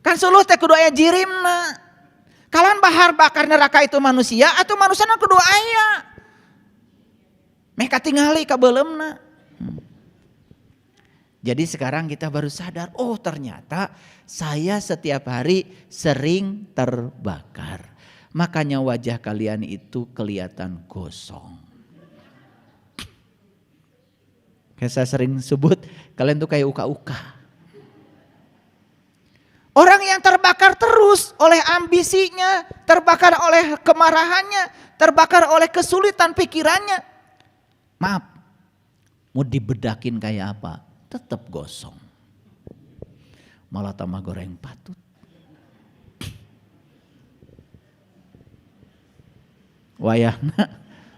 Kan suluh teh kudu aya jirimna. Kalan bahan bakar neraka itu manusia atau manusia kudu aya. Meh katingali ka beuleumna. Jadi sekarang kita baru sadar, oh ternyata saya setiap hari sering terbakar. Makanya wajah kalian itu kelihatan gosong. Kayak saya sering sebut, kalian tuh kayak uka-uka. Orang yang terbakar terus oleh ambisinya, terbakar oleh kemarahannya, terbakar oleh kesulitan pikirannya. Maaf, mau dibedakin kayak apa, tetap gosong. Malah tambah goreng patut.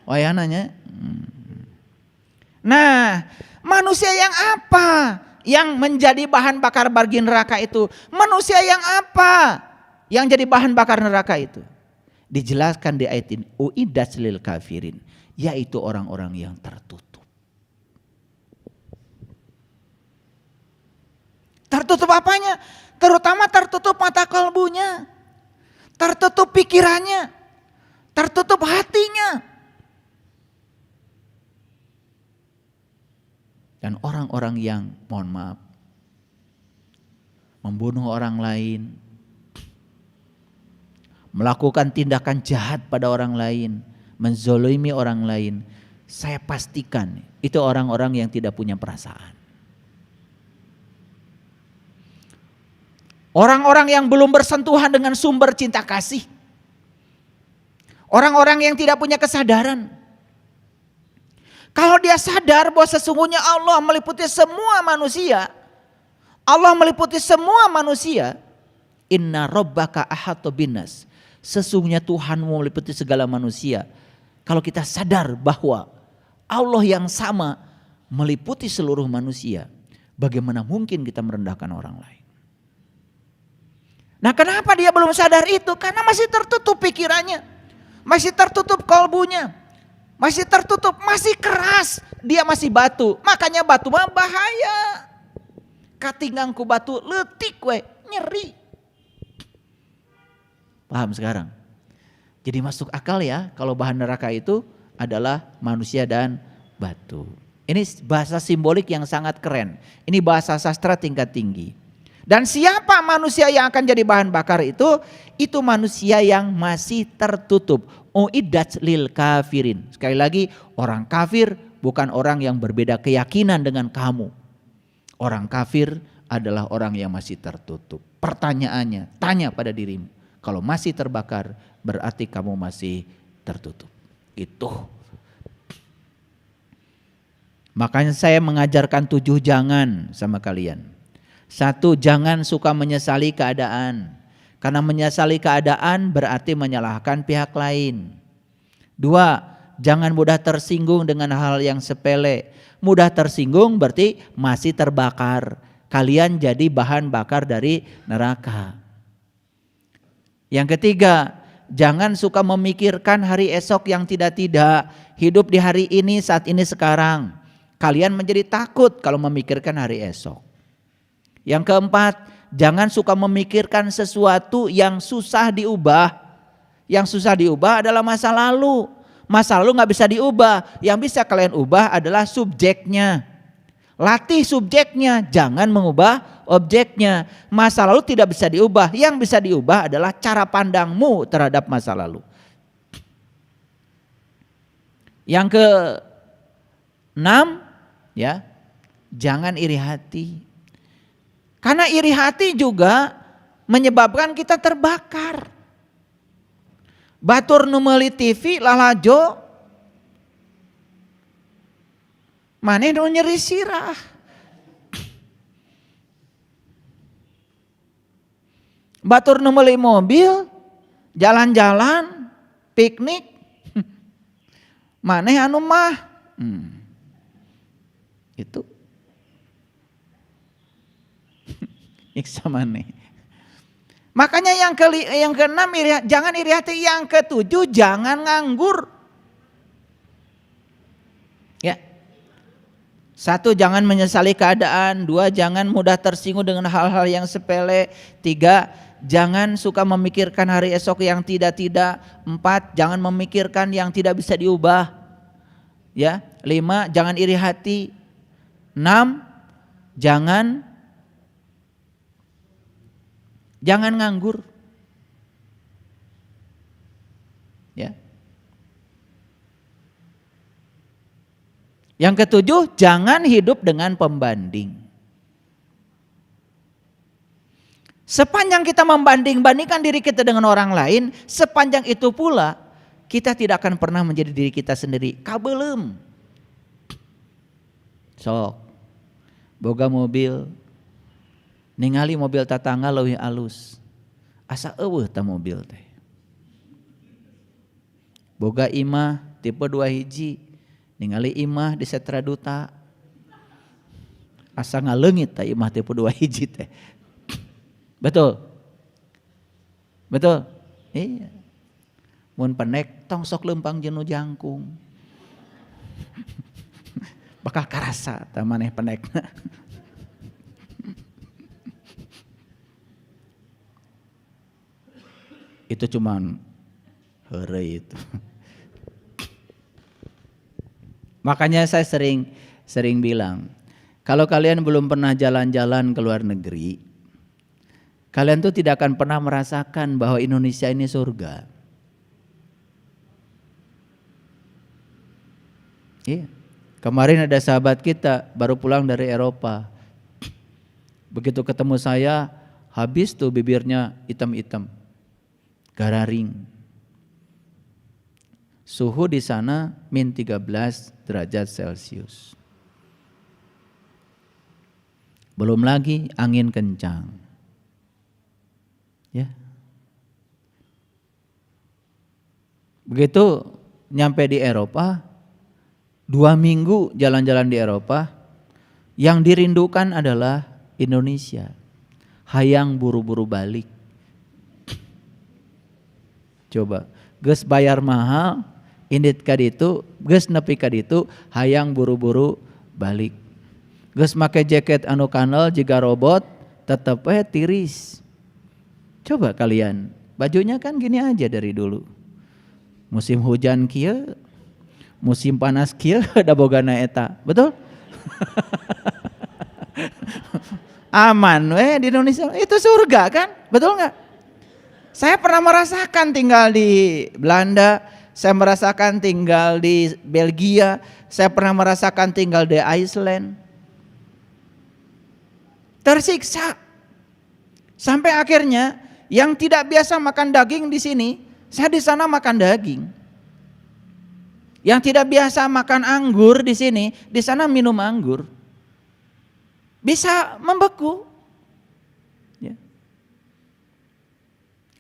Wayananya. Nah, manusia yang apa yang menjadi bahan bakar bagi neraka itu? Manusia yang apa yang jadi bahan bakar neraka itu? Dijelaskan di ayat ini, uiddat lil kafirin, yaitu orang-orang yang tertutup. Tertutup apanya? Terutama tertutup mata kalbunya, tertutup pikirannya, tertutup hatinya. Dan orang-orang yang, mohon maaf, membunuh orang lain, melakukan tindakan jahat pada orang lain, menzolimi orang lain, saya pastikan itu orang-orang yang tidak punya perasaan. Orang-orang yang belum bersentuhan dengan sumber cinta kasih. Orang-orang yang tidak punya kesadaran. Kalau dia sadar bahwa sesungguhnya Allah meliputi semua manusia. Allah meliputi semua manusia. Inna rabbaka ahata binnas. Sesungguhnya Tuhanmu meliputi segala manusia. Kalau kita sadar bahwa Allah yang sama meliputi seluruh manusia, bagaimana mungkin kita merendahkan orang lain? Nah, kenapa dia belum sadar itu? Karena masih tertutup pikirannya. Masih tertutup kalbunya. Masih tertutup, masih keras. Dia masih batu. Makanya batu mah bahaya. Katinggang ku batu leutik we, nyeri. Paham sekarang? Jadi masuk akal ya kalau bahan neraka itu adalah manusia dan batu. Ini bahasa simbolik yang sangat keren. Ini bahasa sastra tingkat tinggi. Dan siapa manusia yang akan jadi bahan bakar itu? Itu manusia yang masih tertutup. Uiddat lil kafirin. Sekali lagi, orang kafir bukan orang yang berbeda keyakinan dengan kamu. Orang kafir adalah orang yang masih tertutup. Pertanyaannya, tanya pada dirimu. Kalau masih terbakar, berarti kamu masih tertutup. Itu. Makanya saya mengajarkan 7 jangan sama kalian. 1, jangan suka menyesali keadaan. Karena menyesali keadaan berarti menyalahkan pihak lain. 2, jangan mudah tersinggung dengan hal yang sepele. Mudah tersinggung berarti masih terbakar. kalian jadi bahan bakar dari neraka. Yang ketiga, jangan suka memikirkan hari esok yang tidak-tidak. Hidup di hari ini, saat ini, sekarang. Kalian menjadi takut kalau memikirkan hari esok. Yang keempat, jangan suka memikirkan sesuatu yang susah diubah. Yang susah diubah adalah masa lalu. Masa lalu gak bisa diubah. Yang bisa kalian ubah adalah subjeknya. Latih subjeknya, jangan mengubah objeknya. Masa lalu tidak bisa diubah. Yang bisa diubah adalah cara pandangmu terhadap masa lalu. Yang ke-6, ya, jangan iri hati. Karena iri hati juga menyebabkan kita terbakar. Batur nu meuli TV lalajo, maneh nu nyeri sirah. Batur nu meuli mobil, jalan-jalan, piknik, maneh anu mah. Itu iksa maneh. Makanya yang keenam, jangan iri hati. Yang ketujuh, jangan nganggur. Ya. 1, jangan menyesali keadaan. 2, jangan mudah tersinggung dengan hal-hal yang sepele. 3, jangan suka memikirkan hari esok yang tidak-tidak. 4, jangan memikirkan yang tidak bisa diubah. Ya. 5, jangan iri hati. 6, jangan nganggur. Ya. Yang ketujuh, jangan hidup dengan pembanding. Sepanjang kita membanding-bandingkan diri kita dengan orang lain, sepanjang itu pula kita tidak akan pernah menjadi diri kita sendiri. Kabelem. Sok boga mobil, ningali mobil tatangga leuwih alus. Asa eueuh ta mobil teh. Boga imah tipe 2 hiji, ningali imah di Setra Duta. Asa ngaleungit ta imah tipe 2 hiji teh. Betul? Betul? Iya. Mun penek tong sok leumpang jenuh jangkung. Bakal karasa ta maneh penekna. Itu cuman heureuy itu. Makanya saya sering bilang, kalau kalian belum pernah jalan-jalan ke luar negeri, kalian tuh tidak akan pernah merasakan bahwa Indonesia ini surga. Iya. Kemarin ada sahabat kita baru pulang dari Eropa. Begitu ketemu saya, habis tuh bibirnya hitam-hitam. Gararing. Suhu di sana -13 derajat Celcius. Belum lagi angin kencang. Ya. Begitu nyampe di Eropa, 2 minggu jalan-jalan di Eropa, yang dirindukan adalah Indonesia. Hayang buru-buru balik. Coba, geus bayar mahal, indit ka ditu, geus nepi ka ditu, hayang buru-buru balik. Geus make jaket anu kanel jiga robot, tetep tiris. Coba kalian, bajunya kan gini aja dari dulu. Musim hujan kieu, musim panas kieu da bogana eta. Betul? Aman di Indonesia, itu surga kan? Betul enggak? Saya pernah merasakan tinggal di Belanda, saya merasakan tinggal di Belgia, saya pernah merasakan tinggal di Iceland. Tersiksa. Sampai akhirnya yang tidak biasa makan daging di sini, saya di sana makan daging. Yang tidak biasa makan anggur di sini, di sana minum anggur. Bisa membeku. Ya.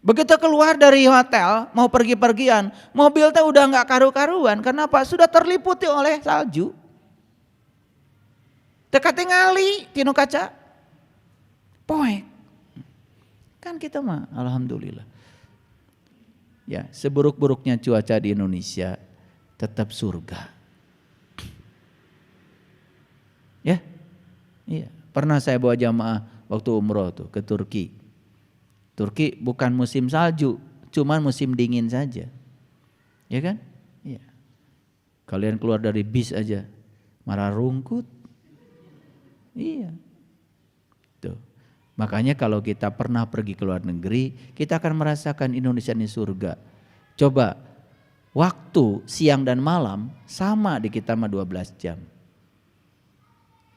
Begitu keluar dari hotel, mau pergi-pergian, mobil teh udah nggak karu-karuan. Kenapa? Sudah terliputi oleh salju. Teka tingali tinu kaca. Poek. Kan kita mah alhamdulillah. Ya, seburuk-buruknya cuaca di Indonesia tetap surga. Ya. Iya, pernah saya bawa jamaah waktu umroh tuh ke Turki. Turki bukan musim salju, cuman musim dingin saja. Ya kan? Iya. Kalian keluar dari bis aja marah rungkut. Iya. Tuh. Makanya kalau kita pernah pergi ke luar negeri, kita akan merasakan Indonesia ini surga. Coba waktu siang dan malam sama di kita mah 12 jam.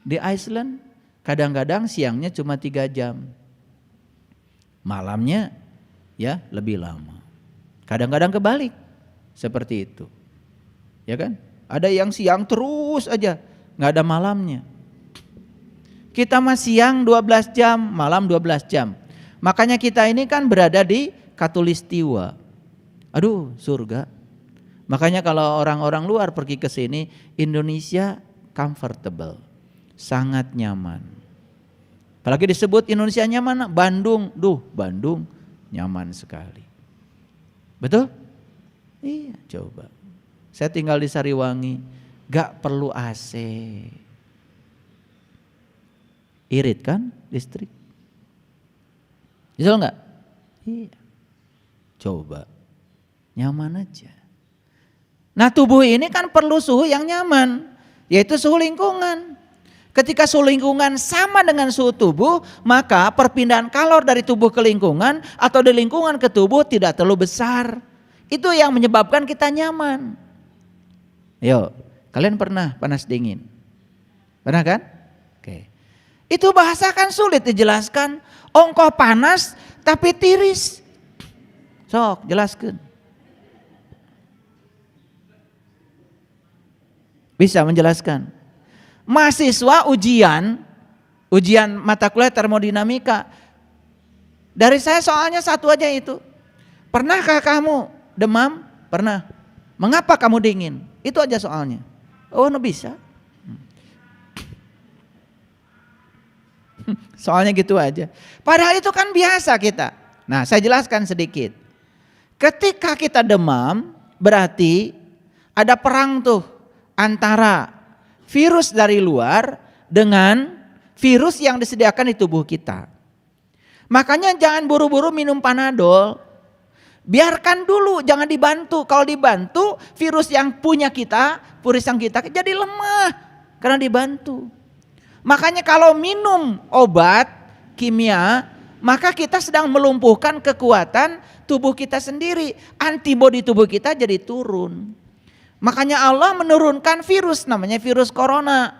Di Iceland kadang-kadang siangnya cuma 3 jam. Malamnya ya lebih lama. Kadang-kadang kebalik. Seperti itu. Ya kan? Ada yang siang terus aja, nggak ada malamnya. Kita mah siang 12 jam, malam 12 jam. Makanya kita ini kan berada di Khatulistiwa. Aduh, surga. Makanya kalau orang-orang luar pergi ke sini, Indonesia comfortable, sangat nyaman. Apalagi disebut Indonesia nyaman, Bandung. Bandung nyaman sekali. Betul? Iya, coba. Saya tinggal di Sariwangi, gak perlu AC. Irit kan listrik? Betul gak? Iya. Coba. Nyaman aja. Nah, tubuh ini kan perlu suhu yang nyaman, yaitu suhu lingkungan. Ketika suhu lingkungan sama dengan suhu tubuh, maka perpindahan kalor dari tubuh ke lingkungan atau dari lingkungan ke tubuh tidak terlalu besar. Itu yang menyebabkan kita nyaman. Yuk, kalian pernah panas dingin? Pernah kan? Oke. Itu bahasa kan sulit dijelaskan. Ongkoh panas tapi tiris. Sok, jelaskan. Bisa menjelaskan. Mahasiswa ujian mata kuliah termodinamika. Dari saya soalnya satu aja itu. Pernahkah kamu demam? Pernah. Mengapa kamu dingin? Itu aja soalnya. Oh, no bisa. Soalnya gitu aja. Padahal itu kan biasa kita. Nah, saya jelaskan sedikit. Ketika kita demam, berarti ada perang tuh antara virus dari luar dengan virus yang disediakan di tubuh kita. Makanya jangan buru-buru minum Panadol. Biarkan dulu, jangan dibantu. Kalau dibantu, virus yang punya kita, virus yang kita jadi lemah karena dibantu. Makanya kalau minum obat kimia, maka kita sedang melumpuhkan kekuatan tubuh kita sendiri. Antibodi tubuh kita jadi turun. Makanya Allah menurunkan virus, namanya virus corona.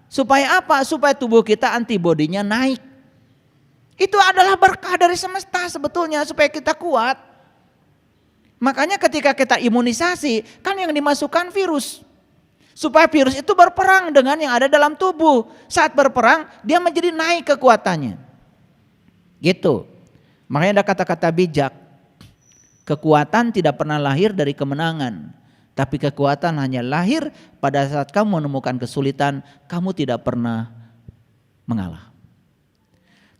Supaya apa? Supaya tubuh kita antibodinya naik. Itu adalah berkah dari semesta sebetulnya, supaya kita kuat. Makanya ketika kita imunisasi, kan yang dimasukkan virus. Supaya virus itu berperang dengan yang ada dalam tubuh. Saat berperang, dia menjadi naik kekuatannya. Gitu. Makanya ada kata-kata bijak. Kekuatan tidak pernah lahir dari kemenangan. Tapi kekuatan hanya lahir pada saat kamu menemukan kesulitan, kamu tidak pernah mengalah.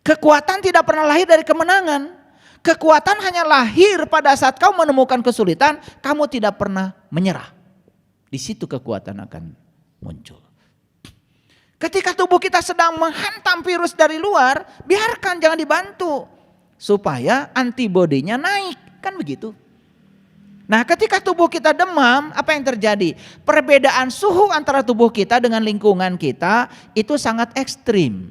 Kekuatan tidak pernah lahir dari kemenangan. Kekuatan hanya lahir pada saat kamu menemukan kesulitan, kamu tidak pernah menyerah. Di situ kekuatan akan muncul. Ketika tubuh kita sedang menghantam virus dari luar, biarkan, jangan dibantu. Supaya antibodinya naik, kan begitu. Nah, ketika tubuh kita demam, apa yang terjadi? Perbedaan suhu antara tubuh kita dengan lingkungan kita itu sangat ekstrim.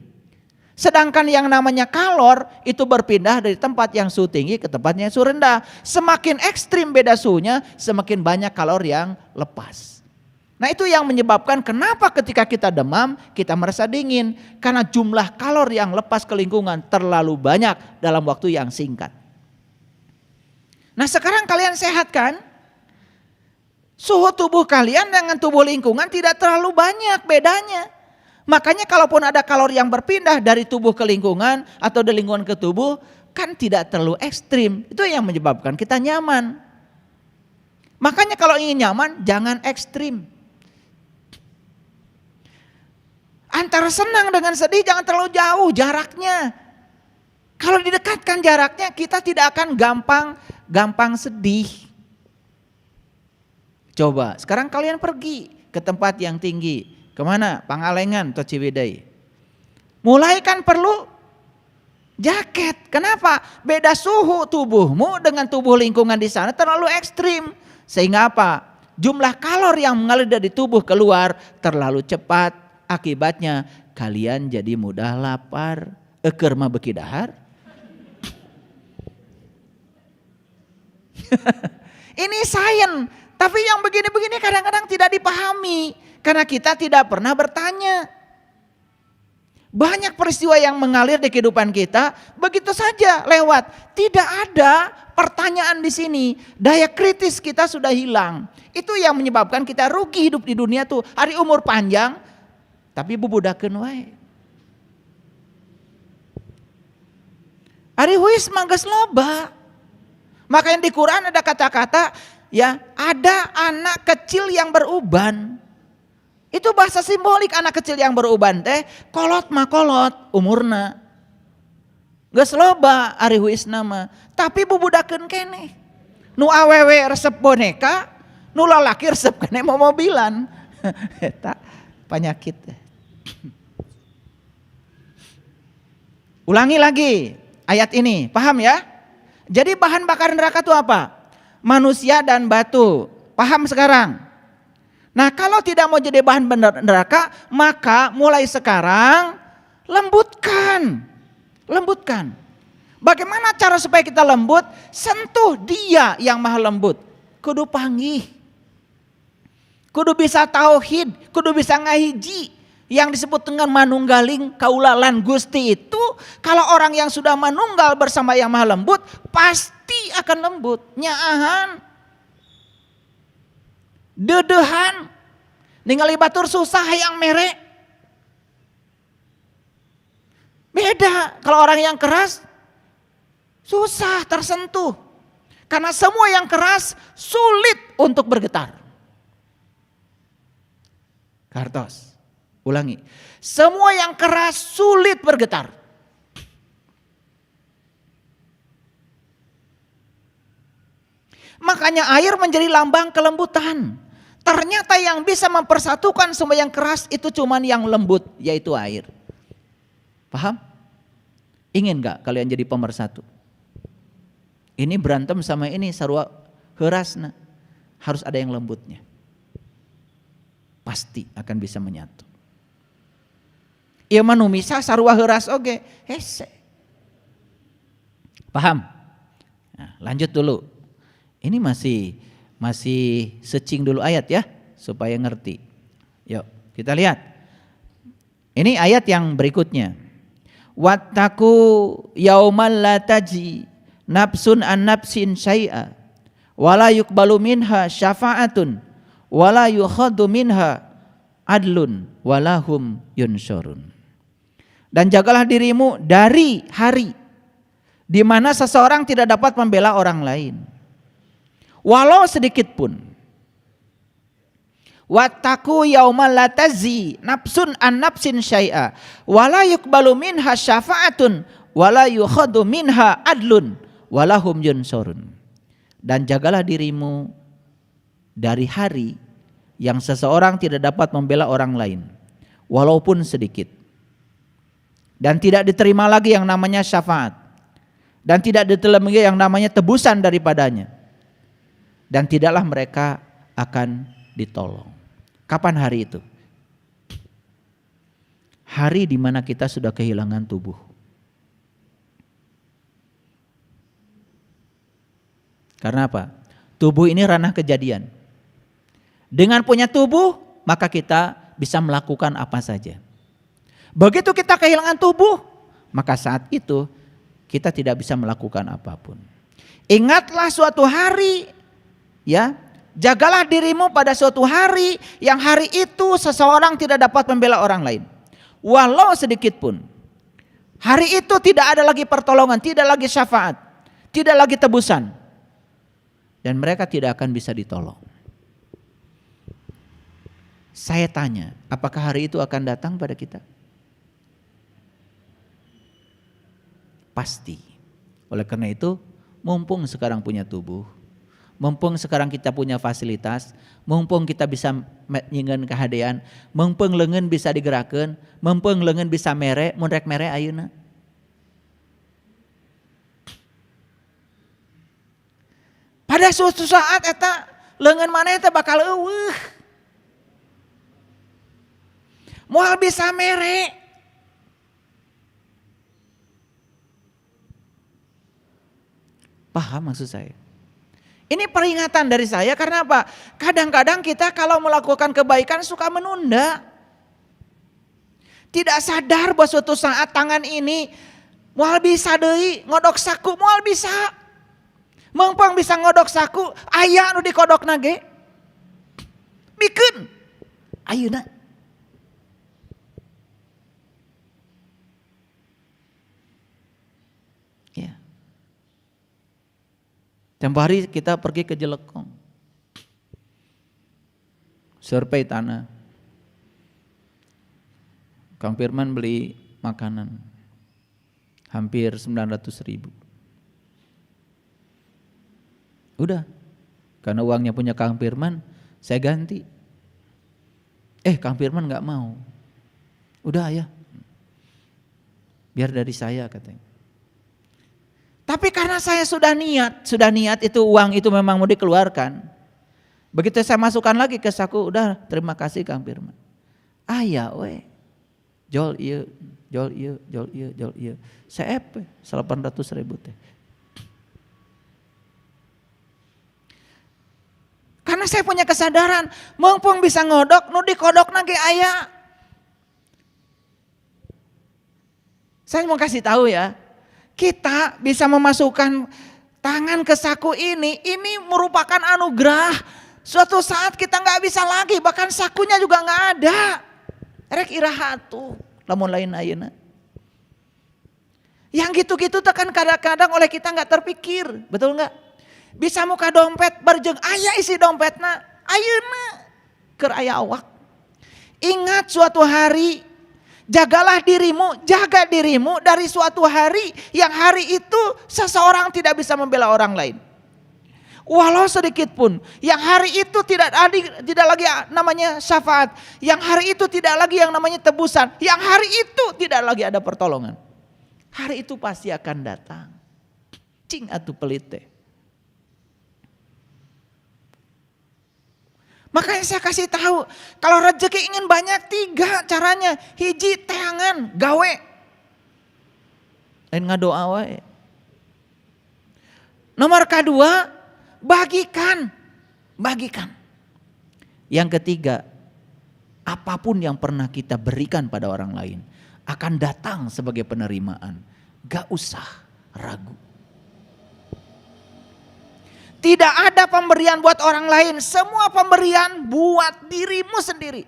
Sedangkan yang namanya kalor itu berpindah dari tempat yang suhu tinggi ke tempat yang suhu rendah. Semakin ekstrim beda suhunya, semakin banyak kalor yang lepas. Nah, itu yang menyebabkan kenapa ketika kita demam kita merasa dingin. Karena jumlah kalor yang lepas ke lingkungan terlalu banyak dalam waktu yang singkat. Nah, sekarang kalian sehat kan? Suhu tubuh kalian dengan tubuh lingkungan tidak terlalu banyak bedanya. Makanya kalaupun ada kalor yang berpindah dari tubuh ke lingkungan atau dari lingkungan ke tubuh, kan tidak terlalu ekstrim. Itu yang menyebabkan kita nyaman. Makanya kalau ingin nyaman, jangan ekstrim. Antara senang dengan sedih jangan terlalu jauh jaraknya. Kalau didekatkan jaraknya, kita tidak akan gampang sedih. Coba, sekarang kalian pergi ke tempat yang tinggi. Kemana? Pangalengan atau Ciwidey. Mulai kan perlu jaket. Kenapa? Beda suhu tubuhmu dengan tubuh lingkungan di sana terlalu ekstrim. Sehingga apa? Jumlah kalori yang mengalir dari tubuh keluar terlalu cepat. Akibatnya kalian jadi mudah lapar. Eker mah beki dahar. Ini sains. Tapi yang begini-begini kadang-kadang tidak dipahami. Karena kita tidak pernah bertanya. Banyak peristiwa yang mengalir di kehidupan kita begitu saja lewat. Tidak ada pertanyaan di sini. Daya kritis kita sudah hilang. Itu yang menyebabkan kita rugi hidup di dunia tuh. Hari umur panjang tapi bubudakeun wae. Ari huis mangges loba. Makanya di Quran ada kata-kata ya, ada anak kecil yang beruban. Itu bahasa simbolik anak kecil yang beruban teh kolot mah kolot umurna. Geus loba ari huisna mah, tapi bubudakeun keneh. Nu awewe resep boneka, nu lalaki resep keneh mobilan. Eta penyakit. Ulangi lagi ayat ini, paham ya? Jadi bahan bakar neraka itu apa? Manusia dan batu. Paham sekarang? Nah, kalau tidak mau jadi bahan neraka, maka mulai sekarang lembutkan. Lembutkan. Bagaimana cara supaya kita lembut? Sentuh Dia yang maha lembut. Kudu panggih. Kudu bisa tauhid, kudu bisa ngahiji. Yang disebut dengan manunggaling kaulalan Gusti itu, kalau orang yang sudah manunggal bersama yang maha lembut, pasti akan lembut. Nyaahan, dedehan, ningali batur susah yang mere. Beda kalau orang yang keras, susah tersentuh. Karena semua yang keras sulit untuk bergetar. Kartos. Ulangi, semua yang keras sulit bergetar. Makanya air menjadi lambang kelembutan. Ternyata yang bisa mempersatukan semua yang keras itu cuman yang lembut, yaitu air. Paham? Ingin gak kalian jadi pemersatu? Ini berantem sama ini sarua heurasna. Harus ada yang lembutnya. Pasti akan bisa menyatu. Ieu mah nu misah sarua heuras oge, hese. Paham? Nah, lanjut dulu. Ini masih searching dulu ayat ya, supaya ngerti. Yuk, kita lihat. Ini ayat yang berikutnya. Wattaqu yaumal la taji nafsun an nafsin syai'a wala yuqbalu minha syafa'atun wala yukhadhu minha adlun walahum yunsyurun. Dan jagalah dirimu dari hari di mana seseorang tidak dapat membela orang lain, walau sedikit pun. Wattaqu yaumal la tazi nafsun an nafsin syai'a wala yuqbalu minha syafa'atun wala yukhadhu minha adlun walahum yunsyurun. Dan jagalah dirimu dari hari yang seseorang tidak dapat membela orang lain walaupun sedikit. Dan tidak diterima lagi yang namanya syafaat. Dan tidak diterima lagi yang namanya tebusan daripadanya. Dan tidaklah mereka akan ditolong. Kapan hari itu? Hari di mana kita sudah kehilangan tubuh. Karena apa? Tubuh ini ranah kejadian. Dengan punya tubuh, maka kita bisa melakukan apa saja. Begitu kita kehilangan tubuh, maka saat itu kita tidak bisa melakukan apapun. Ingatlah suatu hari, ya, jagalah dirimu pada suatu hari yang hari itu seseorang tidak dapat membela orang lain, walau sedikit pun. Hari itu tidak ada lagi pertolongan, tidak lagi syafaat, tidak lagi tebusan, dan mereka tidak akan bisa ditolong. Saya tanya, apakah hari itu akan datang pada kita? pasti. Oleh karena itu, mumpung sekarang punya tubuh, mumpung sekarang kita punya fasilitas, mumpung kita bisa nyingan kehadean, mumpung leungeun bisa digerakkan, mumpung leungeun bisa mere, mun rek mere ayeuna. Pada suatu saat eta leungeun maneh teh bakal eueuh. Moal bisa mere. Paham maksud saya? Ini peringatan dari saya karena apa? Kadang-kadang kita kalau melakukan kebaikan suka menunda. Tidak sadar bahwa suatu saat tangan ini moal bisa deui ngodok saku, moal bisa. Mengpang bisa ngodok saku, aya nu dikodokna ge. Bikeun. Ayeuna. Ya. Tempo hari kita pergi ke Jelekong. Survei tanah. Kang Firman beli makanan. Hampir 900.000. Udah. Karena uangnya punya Kang Firman, saya ganti. Kang Firman gak mau. Udah ya. Biar dari saya katanya. Tapi karena saya sudah niat itu uang itu memang mau dikeluarkan. Begitu saya masukkan lagi ke saku, udah terima kasih Kang Firman. Ya we. Jol iya. Saya 800.000 teh. Karena saya punya kesadaran, mumpung bisa ngodok, nu dikodokna ge aya. Saya mau kasih tahu ya, kita bisa memasukkan tangan ke saku ini merupakan anugerah. Suatu saat kita nggak bisa lagi, bahkan sakunya juga nggak ada. Rek iraha tuh, lamun lain ayeuna. Yang gitu-gitu tekan kadang-kadang oleh kita nggak terpikir, betul nggak? Bisa muka dompet berjeng, aya isi dompetna, ayeuna keur aya awak. Ingat suatu hari, jagalah dirimu, jaga dirimu dari suatu hari yang hari itu seseorang tidak bisa membela orang lain. Walau sedikit pun, yang hari itu tidak lagi namanya syafaat, yang hari itu tidak lagi yang namanya tebusan, yang hari itu tidak lagi ada pertolongan. Hari itu pasti akan datang. Cing atuh pelit teh. Makanya saya kasih tahu, kalau rezeki ingin banyak 3 caranya. Hiji teangan, gawe. Lain ngadoa wae. Nomor kedua, bagikan. Yang ketiga, apapun yang pernah kita berikan pada orang lain akan datang sebagai penerimaan. Gak usah ragu. Tidak ada pemberian buat orang lain, semua pemberian buat dirimu sendiri.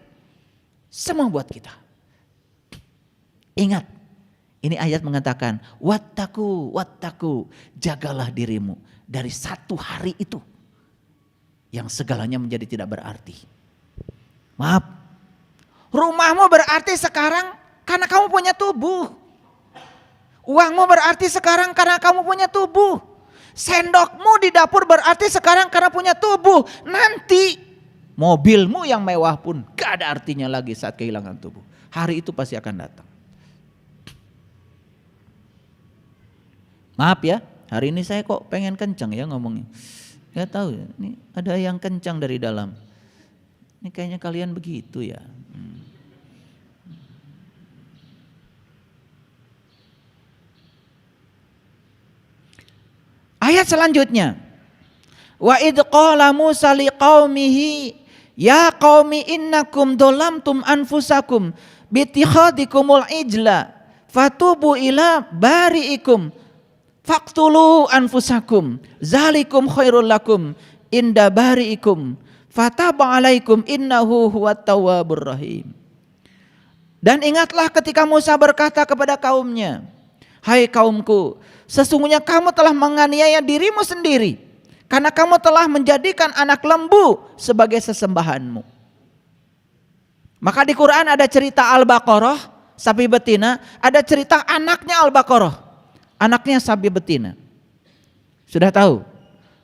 Semua buat kita. Ingat, ini ayat mengatakan, wattaku, jagalah dirimu dari satu hari itu yang segalanya menjadi tidak berarti. Maaf, rumahmu berarti sekarang karena kamu punya tubuh. Uangmu berarti sekarang karena kamu punya tubuh. Sendokmu di dapur berarti sekarang karena punya tubuh. Nanti mobilmu yang mewah pun gak ada artinya lagi saat kehilangan tubuh. Hari itu pasti akan datang. Maaf ya, hari ini saya kok pengen kencang ya ngomongnya. Gak tahu ya, ini ada yang kencang dari dalam. Ini kayaknya kalian begitu ya. Ayat selanjutnya. Wa idh qala Musa liqaumihi ya qaumi innakum dolamtum anfusakum bitikhadikumul ijla fatubu ila bari'ikum faqtulu anfusakum zalikum khairul lakum inda bari'ikum fataba alaikum innahu huwat tawwabur rahim. Dan ingatlah ketika Musa berkata kepada kaumnya, hai kaumku, sesungguhnya kamu telah menganiaya dirimu sendiri karena kamu telah menjadikan anak lembu sebagai sesembahanmu. Maka di Quran ada cerita Al-Baqarah, sapi betina, ada cerita anaknya Al-Baqarah. anaknya sapi betina. Sudah tahu?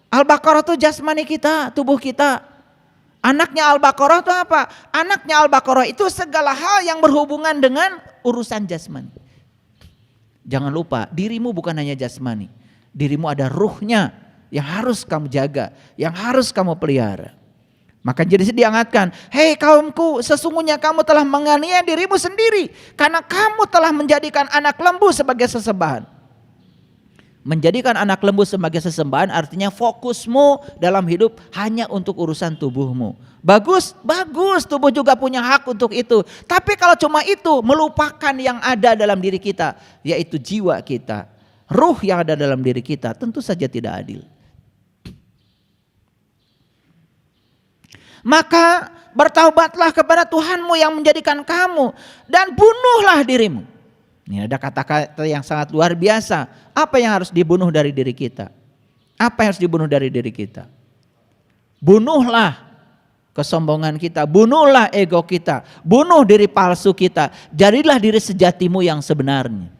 Al-Baqarah itu jasmani kita, tubuh kita. Anaknya Al-Baqarah itu apa? Anaknya Al-Baqarah itu segala hal yang berhubungan dengan urusan jasmani. Jangan lupa, dirimu bukan hanya jasmani. Dirimu ada ruhnya yang harus kamu jaga, yang harus kamu pelihara. Maka jadi diingatkan, hei kaumku, sesungguhnya kamu telah menganiaya dirimu sendiri. Karena kamu telah menjadikan anak lembu sebagai sesembahan. Menjadikan anak lembu sebagai sesembahan artinya fokusmu dalam hidup hanya untuk urusan tubuhmu. Bagus, bagus, tubuh juga punya hak untuk itu. Tapi kalau cuma itu, melupakan yang ada dalam diri kita, yaitu jiwa kita. Ruh yang ada dalam diri kita tentu saja tidak adil. Maka bertaubatlah kepada Tuhanmu yang menjadikan kamu dan bunuhlah dirimu. Ini ada kata-kata yang sangat luar biasa. Apa yang harus dibunuh dari diri kita? Apa yang harus dibunuh dari diri kita? Bunuhlah kesombongan kita, bunuhlah ego kita, bunuh diri palsu kita. Jadilah diri sejatimu yang sebenarnya.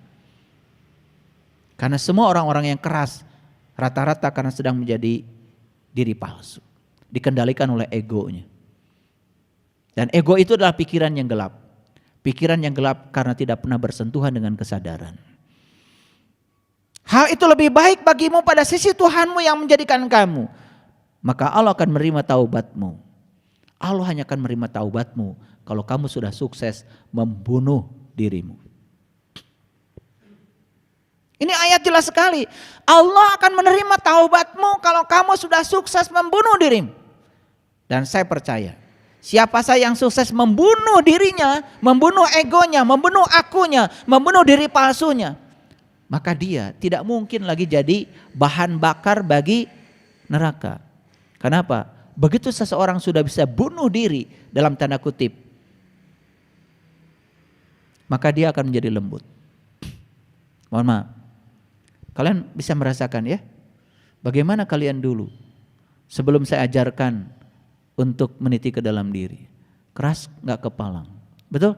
Karena semua orang-orang yang keras rata-rata karena sedang menjadi diri palsu. Dikendalikan oleh egonya. Dan ego itu adalah pikiran yang gelap. Pikiran yang gelap karena tidak pernah bersentuhan dengan kesadaran. Hal itu lebih baik bagimu pada sisi Tuhanmu yang menjadikan kamu. Maka Allah akan menerima taubatmu. Allah hanya akan menerima taubatmu kalau kamu sudah sukses membunuh dirimu. Ini ayat jelas sekali. Allah akan menerima taubatmu kalau kamu sudah sukses membunuh dirimu. Dan saya percaya, siapa saja yang sukses membunuh dirinya, membunuh egonya, membunuh akunya, membunuh diri palsunya, maka dia tidak mungkin lagi jadi bahan bakar bagi neraka. Kenapa? Begitu seseorang sudah bisa bunuh diri dalam tanda kutip, maka dia akan menjadi lembut. Mohon maaf. Kalian bisa merasakan ya, bagaimana kalian dulu sebelum saya ajarkan untuk meniti ke dalam diri. Keras gak kepalang, betul?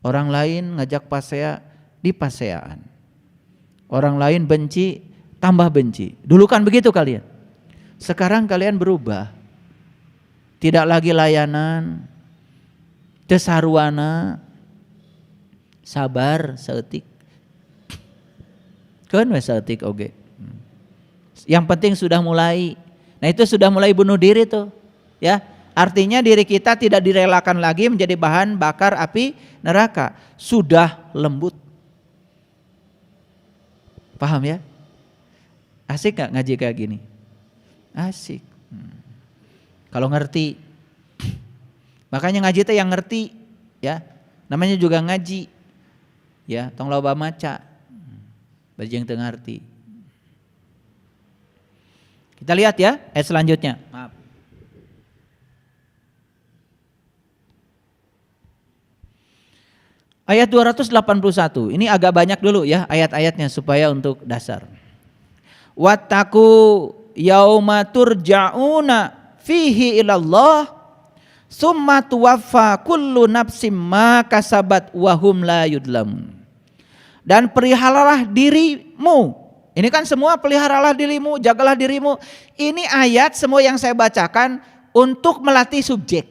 Orang lain ngajak pasea, di paseaan. Orang lain benci, tambah benci. Dulu kan begitu kalian. Sekarang kalian berubah. Tidak lagi layanan, tesaruana, sabar, seetik. Kan wesatik oge. Yang penting sudah mulai. Nah itu sudah mulai bunuh diri tuh, ya. Artinya diri kita tidak direlakan lagi menjadi bahan bakar api neraka. Sudah lembut. Paham ya? Asik gak ngaji kayak gini? Asik. Kalau ngerti. Makanya ngaji itu yang ngerti, ya. Namanya juga ngaji. Ya, tong loba maca. Bajing teu ngarti. Kita lihat ya ayat selanjutnya. Maaf. Ayat 281. Ini agak banyak dulu ya ayat-ayatnya supaya untuk dasar. Wattaqu yauma turja'una fihi ilallah summa tuwaffa kullu nafsim ma kasabat wa hum la yudlamun. Dan peliharalah dirimu. Ini kan semua peliharalah dirimu, jagalah dirimu. Ini ayat semua yang saya bacakan untuk melatih subjek.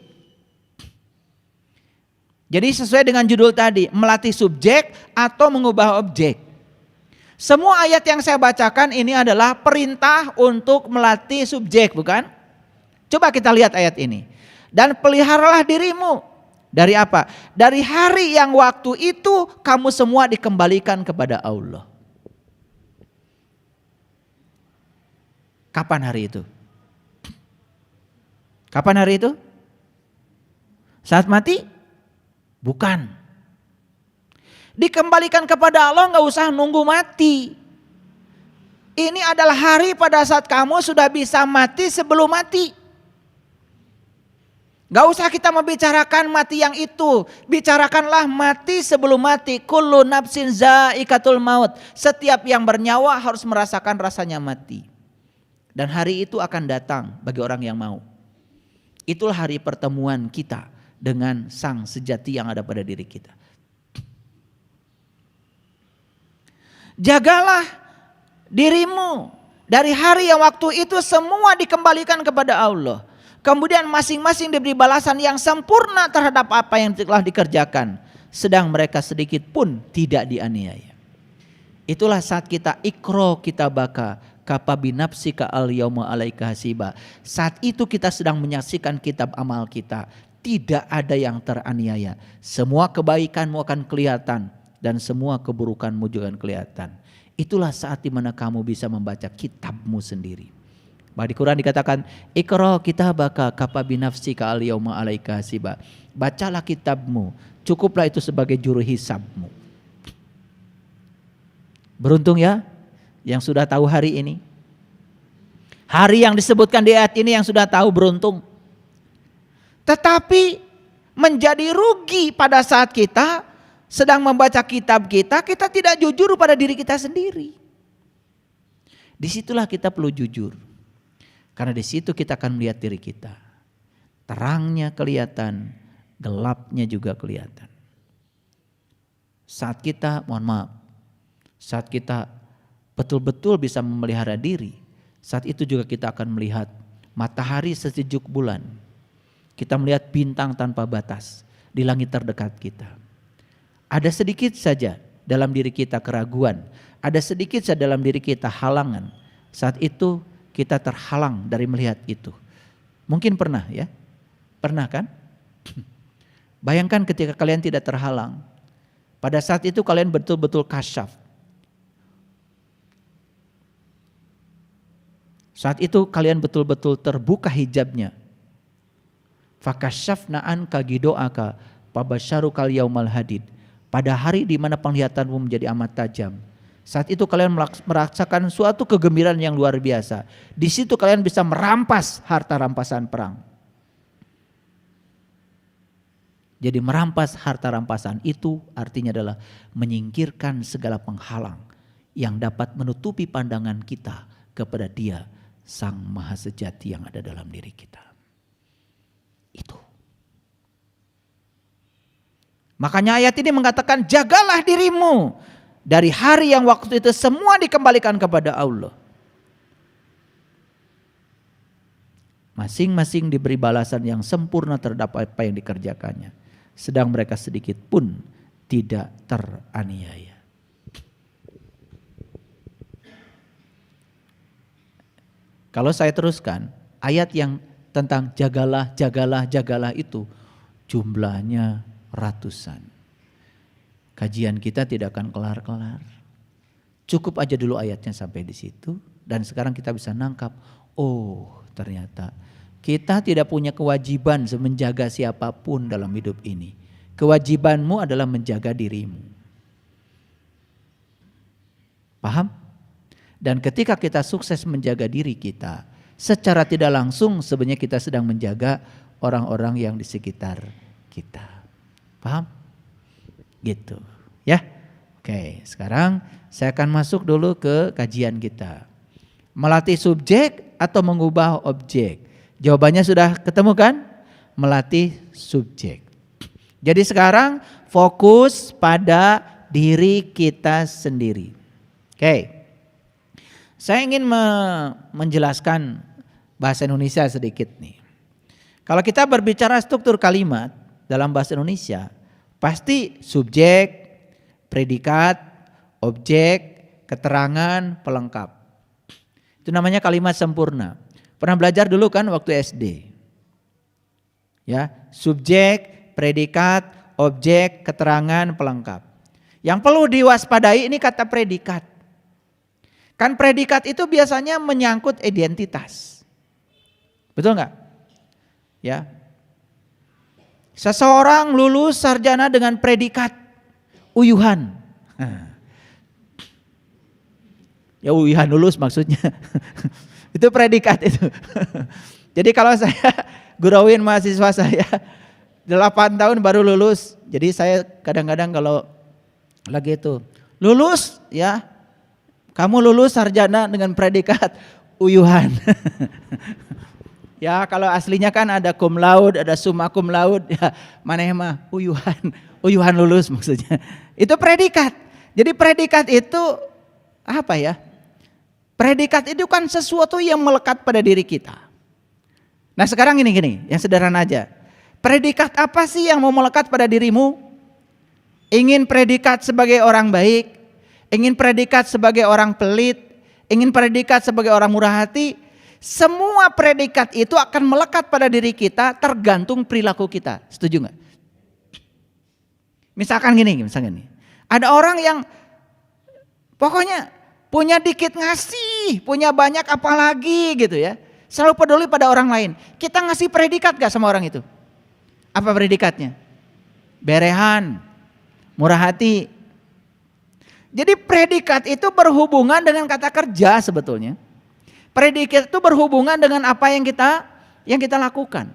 Jadi sesuai dengan judul tadi, melatih subjek atau mengubah objek. Semua ayat yang saya bacakan ini adalah perintah untuk melatih subjek, bukan? Coba kita lihat ayat ini. Dan peliharalah dirimu. Dari apa? Dari hari yang waktu itu kamu semua dikembalikan kepada Allah. Kapan hari itu? Kapan hari itu? Saat mati? Bukan. Dikembalikan kepada Allah gak usah nunggu mati. Ini adalah hari pada saat kamu sudah bisa mati sebelum mati. Gak usah kita membicarakan mati yang itu. Bicarakanlah mati sebelum mati. Kullu nafsin zaikatul maut. Setiap yang bernyawa harus merasakan rasanya mati. Dan hari itu akan datang bagi orang yang mau. Itulah hari pertemuan kita dengan sang sejati yang ada pada diri kita. Jagalah dirimu dari hari yang waktu itu semua dikembalikan kepada Allah. Kemudian masing-masing diberi balasan yang sempurna terhadap apa yang telah dikerjakan. Sedang mereka sedikit pun tidak dianiaya. Itulah saat kita ikro kitabaka kafa binafsika al yauma alaika hasiba. Saat itu kita sedang menyaksikan kitab amal kita. Tidak ada yang teraniaya. Semua kebaikanmu akan kelihatan dan semua keburukanmu juga akan kelihatan. Itulah saat dimana kamu bisa membaca kitabmu sendiri. Bahwa di Quran dikatakan ikra kitabaka kafa binafsika al yauma alaika hasiba. Bacalah kitabmu, cukuplah itu sebagai juru hisabmu. Beruntung ya yang sudah tahu hari ini. Hari yang disebutkan di ayat ini yang sudah tahu beruntung. Tetapi menjadi rugi pada saat kita sedang membaca kitab kita tidak jujur pada diri kita sendiri. Disitulah kita perlu jujur. Karena di situ kita akan melihat diri kita. Terangnya kelihatan, gelapnya juga kelihatan. Saat kita, mohon maaf, saat kita betul-betul bisa memelihara diri, saat itu juga kita akan melihat matahari sesejuk bulan. Kita melihat bintang tanpa batas di langit terdekat kita. Ada sedikit saja dalam diri kita keraguan, ada sedikit saja dalam diri kita halangan. Saat itu kita terhalang dari melihat itu. Mungkin pernah ya? Pernah kan? Bayangkan ketika kalian tidak terhalang. Pada saat itu kalian betul-betul kasyaf. Saat itu kalian betul-betul terbuka hijabnya. Fakasyafna anka gidoaka pabasyarukal yaumal hadid. Pada hari di mana penglihatanmu menjadi amat tajam. Saat itu kalian merasakan suatu kegembiraan yang luar biasa. Di situ kalian bisa merampas harta rampasan perang. Jadi merampas harta rampasan itu artinya adalah menyingkirkan segala penghalang yang dapat menutupi pandangan kita kepada Dia, Sang Maha Sejati yang ada dalam diri kita. Itu. Makanya ayat ini mengatakan jagalah dirimu. Dari hari yang waktu itu semua dikembalikan kepada Allah. Masing-masing diberi balasan yang sempurna terhadap apa yang dikerjakannya. Sedang mereka sedikit pun tidak teraniaya. Kalau saya teruskan, ayat yang tentang jagalah, jagalah, jagalah itu jumlahnya ratusan. Kajian kita tidak akan kelar-kelar. Cukup aja dulu ayatnya sampai di situ dan sekarang kita bisa nangkap, oh ternyata kita tidak punya kewajiban menjaga siapapun dalam hidup ini. Kewajibanmu adalah menjaga dirimu. Paham? Dan ketika kita sukses menjaga diri kita, secara tidak langsung sebenarnya kita sedang menjaga orang-orang yang di sekitar kita. Paham? Gitu ya. Oke, sekarang saya akan masuk dulu ke kajian kita. Melatih subjek atau mengubah objek? Jawabannya sudah ketemu kan? Melatih subjek. Jadi sekarang fokus pada diri kita sendiri. Oke. Saya ingin menjelaskan bahasa Indonesia sedikit nih. Kalau kita berbicara struktur kalimat dalam bahasa Indonesia, pasti subjek, predikat, objek, keterangan, pelengkap. Itu namanya kalimat sempurna. Pernah belajar dulu kan waktu SD? Ya, subjek, predikat, objek, keterangan, pelengkap. Yang perlu diwaspadai ini kata predikat. Kan predikat itu biasanya menyangkut identitas. Betul enggak? Ya. Seseorang lulus sarjana dengan predikat uyuhan. Ya uyuhan lulus maksudnya. Itu predikat itu. Jadi kalau saya guruin mahasiswa saya 8 tahun baru lulus. Jadi saya kadang-kadang kalau lagi itu lulus ya. Kamu lulus sarjana dengan predikat uyuhan. Ya kalau aslinya kan ada cum laude, ada summa cum laude, ya maneh mah uyuhan lulus maksudnya. Itu predikat. Jadi predikat itu apa ya? Predikat itu kan sesuatu yang melekat pada diri kita. Nah sekarang gini, yang sederhana aja. Predikat apa sih yang mau melekat pada dirimu? Ingin predikat sebagai orang baik, ingin predikat sebagai orang pelit, ingin predikat sebagai orang murah hati. Semua predikat itu akan melekat pada diri kita tergantung perilaku kita. Setuju nggak? Misalkan gini. Ada orang yang pokoknya punya dikit ngasih, punya banyak apalagi gitu ya. Selalu peduli pada orang lain. Kita ngasih predikat gak sama orang itu? Apa predikatnya? Berehan, murah hati. Jadi predikat itu berhubungan dengan kata kerja sebetulnya. Predikat itu berhubungan dengan apa yang kita lakukan.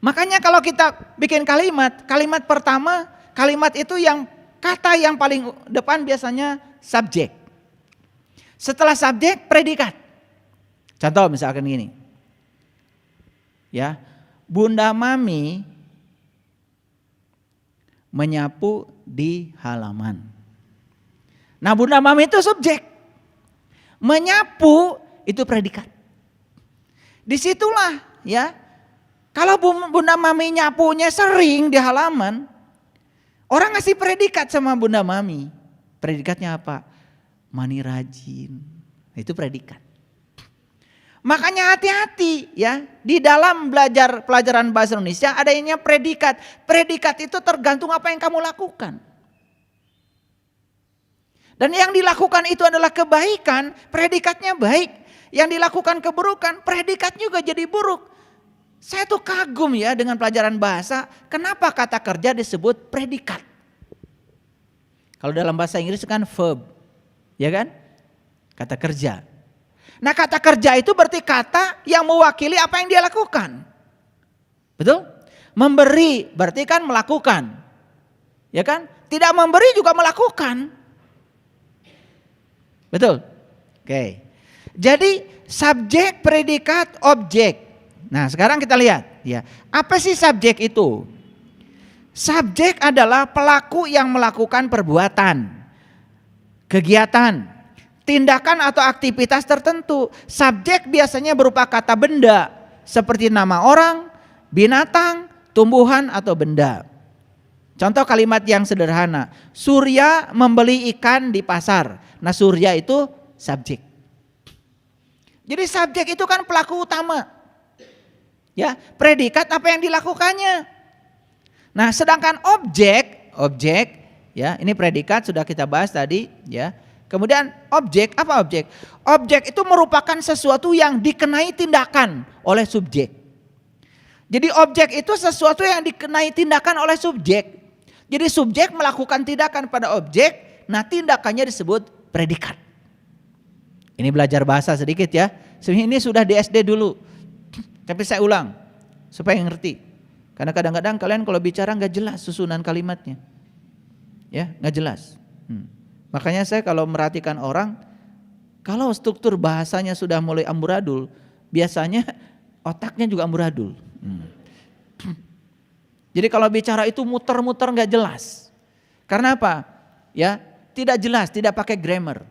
Makanya kalau kita bikin kalimat pertama, kalimat itu yang kata yang paling depan biasanya subjek. Setelah subjek, predikat. Contoh misalkan gini. Ya, Bunda Mami menyapu di halaman. Nah, Bunda Mami itu subjek. Menyapu itu predikat. Disitulah ya. Kalau Bunda Mami nyapunya sering di halaman, orang ngasih predikat sama Bunda Mami. Predikatnya apa? Mani rajin. Itu predikat. Makanya hati-hati ya. Di dalam belajar pelajaran bahasa Indonesia adanya predikat. Predikat itu tergantung apa yang kamu lakukan. Dan yang dilakukan itu adalah kebaikan, predikatnya baik. Yang dilakukan keburukan, predikat juga jadi buruk. Saya tuh kagum ya dengan pelajaran bahasa. Kenapa kata kerja disebut predikat? Kalau dalam bahasa Inggris kan verb, ya kan? Kata kerja. Nah kata kerja itu berarti kata yang mewakili apa yang dia lakukan. Betul? Memberi berarti kan melakukan. Ya kan? Tidak memberi juga melakukan. Betul? Oke. Jadi subjek, predikat, objek. Nah sekarang kita lihat ya. Apa sih subjek itu? Subjek adalah pelaku yang melakukan perbuatan, kegiatan, tindakan atau aktivitas tertentu. Subjek biasanya berupa kata benda seperti nama orang, binatang, tumbuhan atau benda. Contoh kalimat yang sederhana. Surya membeli ikan di pasar. Nah Surya itu subjek. Jadi subjek itu kan pelaku utama. Ya, predikat apa yang dilakukannya. Nah, sedangkan objek ya, ini predikat sudah kita bahas tadi ya. Kemudian objek, apa objek? Objek itu merupakan sesuatu yang dikenai tindakan oleh subjek. Jadi objek itu sesuatu yang dikenai tindakan oleh subjek. Jadi subjek melakukan tindakan pada objek, nah tindakannya disebut predikat. Ini belajar bahasa sedikit ya. Sebenarnya ini sudah di SD dulu. Tapi saya ulang supaya ngerti. Karena kadang-kadang kalian kalau bicara nggak jelas susunan kalimatnya, ya nggak jelas. Makanya saya kalau merhatikan orang, kalau struktur bahasanya sudah mulai amburadul, biasanya otaknya juga amburadul. Jadi kalau bicara itu muter-muter nggak jelas. Karena apa? Ya tidak jelas, tidak pakai grammar.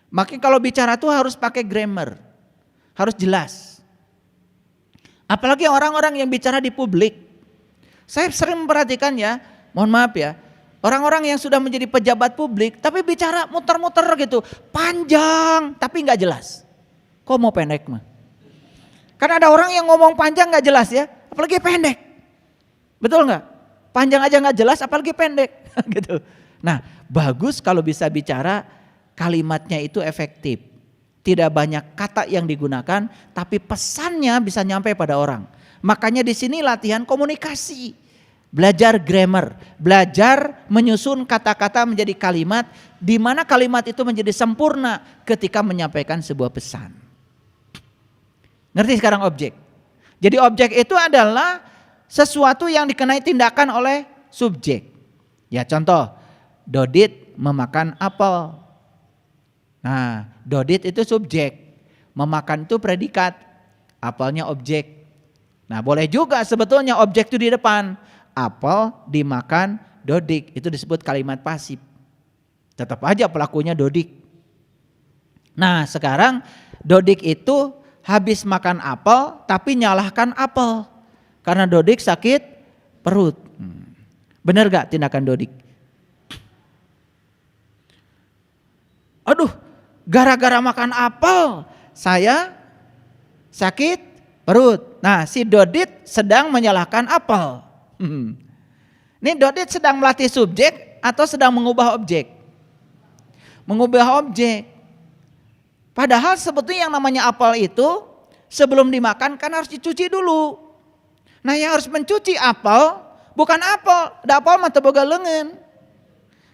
Makanya kalau bicara tuh harus pakai grammar, harus jelas. Apalagi orang-orang yang bicara di publik. Saya sering memperhatikan ya, mohon maaf ya, orang-orang yang sudah menjadi pejabat publik tapi bicara muter-muter gitu, panjang tapi nggak jelas. Kok mau pendek mah? Karena ada orang yang ngomong panjang nggak jelas ya, apalagi pendek. Betul nggak? Panjang aja nggak jelas, apalagi pendek gitu. Nah, bagus kalau bisa bicara kalimatnya itu efektif. Tidak banyak kata yang digunakan, tapi pesannya bisa nyampe pada orang. Makanya di sini latihan komunikasi, belajar grammar, belajar menyusun kata-kata menjadi kalimat, di mana kalimat itu menjadi sempurna ketika menyampaikan sebuah pesan. Ngerti sekarang objek? Jadi objek itu adalah sesuatu yang dikenai tindakan oleh subjek. Ya contoh, Dodit memakan apel. Nah, Dodit itu subjek, memakan itu predikat, apelnya objek. Nah, boleh juga sebetulnya objek itu di depan, apel dimakan Dodik, itu disebut kalimat pasif. Tetap aja pelakunya Dodik. Nah sekarang Dodik itu habis makan apel tapi nyalahkan apel. Karena Dodik sakit perut. Benar gak tindakan Dodik? Aduh, gara-gara makan apel saya sakit perut. Nah si Dodik sedang menyalahkan apel. Ini Dodik sedang melatih subjek atau sedang mengubah objek? Mengubah objek. Padahal sebetulnya yang namanya apel itu sebelum dimakan kan harus dicuci dulu. Nah yang harus mencuci apel bukan apel, da apel mah teu boga leungeun.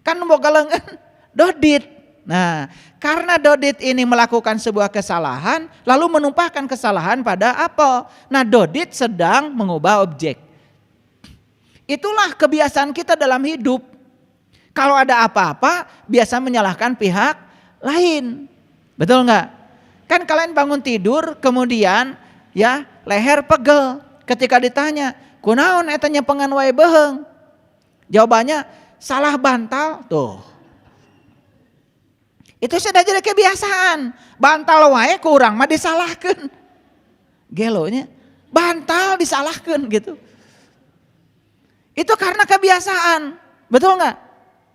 Kan boga leungeun Dodit. Nah, karena Dodit ini melakukan sebuah kesalahan lalu menumpahkan kesalahan pada apel. Nah, Dodit sedang mengubah objek. Itulah kebiasaan kita dalam hidup. Kalau ada apa-apa biasa menyalahkan pihak lain. Betul enggak? Kan kalian bangun tidur kemudian ya leher pegel. Ketika ditanya, kunaon eta nyepengan wae beheung? Jawabannya salah bantal. Tuh. Itu sudah jadi kebiasaan. Bantal wae kurang mah disalahkeun. Gelonya bantal disalahkeun gitu. Itu karena kebiasaan. Betul enggak?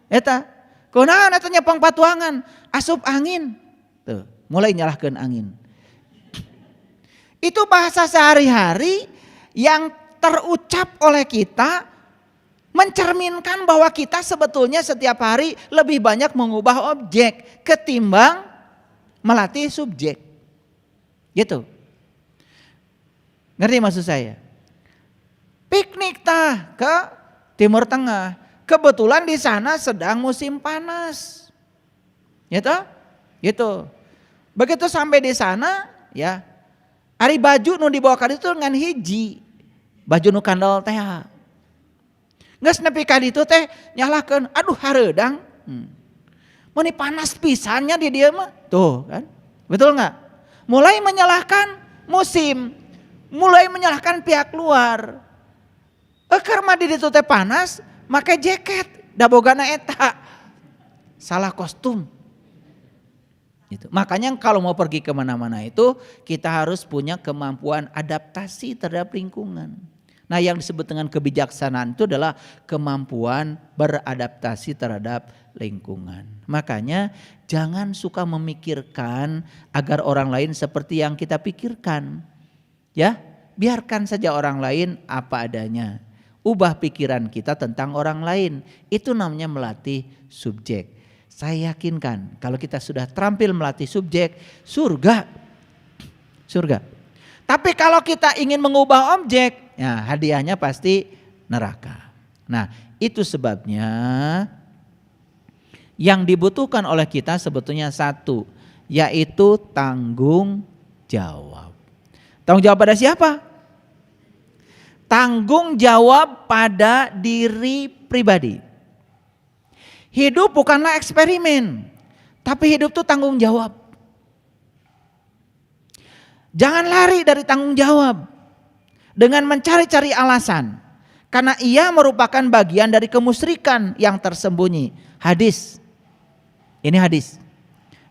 Eta kunaon eta nyepeng patuangan? Asup angin. Tuh, mulai nyalahkeun angin. Itu bahasa sehari-hari yang terucap oleh kita mencerminkan bahwa kita sebetulnya setiap hari lebih banyak mengubah objek ketimbang melatih subjek. Gitu. Ngerti maksud saya? Piknik tah ke Timur Tengah. Kebetulan di sana sedang musim panas. Gitu? Gitu. Begitu sampai di sana ya, ari baju nu dibawa ka ditu ngan hiji. Baju nu kandel teh. Geus nepi ka ditu teh nyalahkeun, aduh hareudang. Mun panas pisannya di dieu mah. Tuh kan. Betul enggak? Mulai menyalahkan musim, mulai menyalahkan pihak luar. Keur mah di ditu teh panas, make jaket, da bogana eta. Salah kostum. Gitu. Makanya kalau mau pergi kemana-mana itu kita harus punya kemampuan adaptasi terhadap lingkungan. Nah yang disebut dengan kebijaksanaan itu adalah kemampuan beradaptasi terhadap lingkungan. Makanya jangan suka memikirkan agar orang lain seperti yang kita pikirkan. Ya, biarkan saja orang lain apa adanya. Ubah pikiran kita tentang orang lain. Itu namanya melatih subjek. Saya yakinkan kalau kita sudah terampil melatih subjek, surga. Surga. Tapi kalau kita ingin mengubah objek, ya hadiahnya pasti neraka. Nah itu sebabnya yang dibutuhkan oleh kita sebetulnya satu, yaitu tanggung jawab. Tanggung jawab pada siapa? Tanggung jawab pada diri pribadi. Hidup bukanlah eksperimen, tapi hidup itu tanggung jawab. Jangan lari dari tanggung jawab dengan mencari-cari alasan. Karena ia merupakan bagian dari kemusyrikan yang tersembunyi. Hadis. Ini hadis.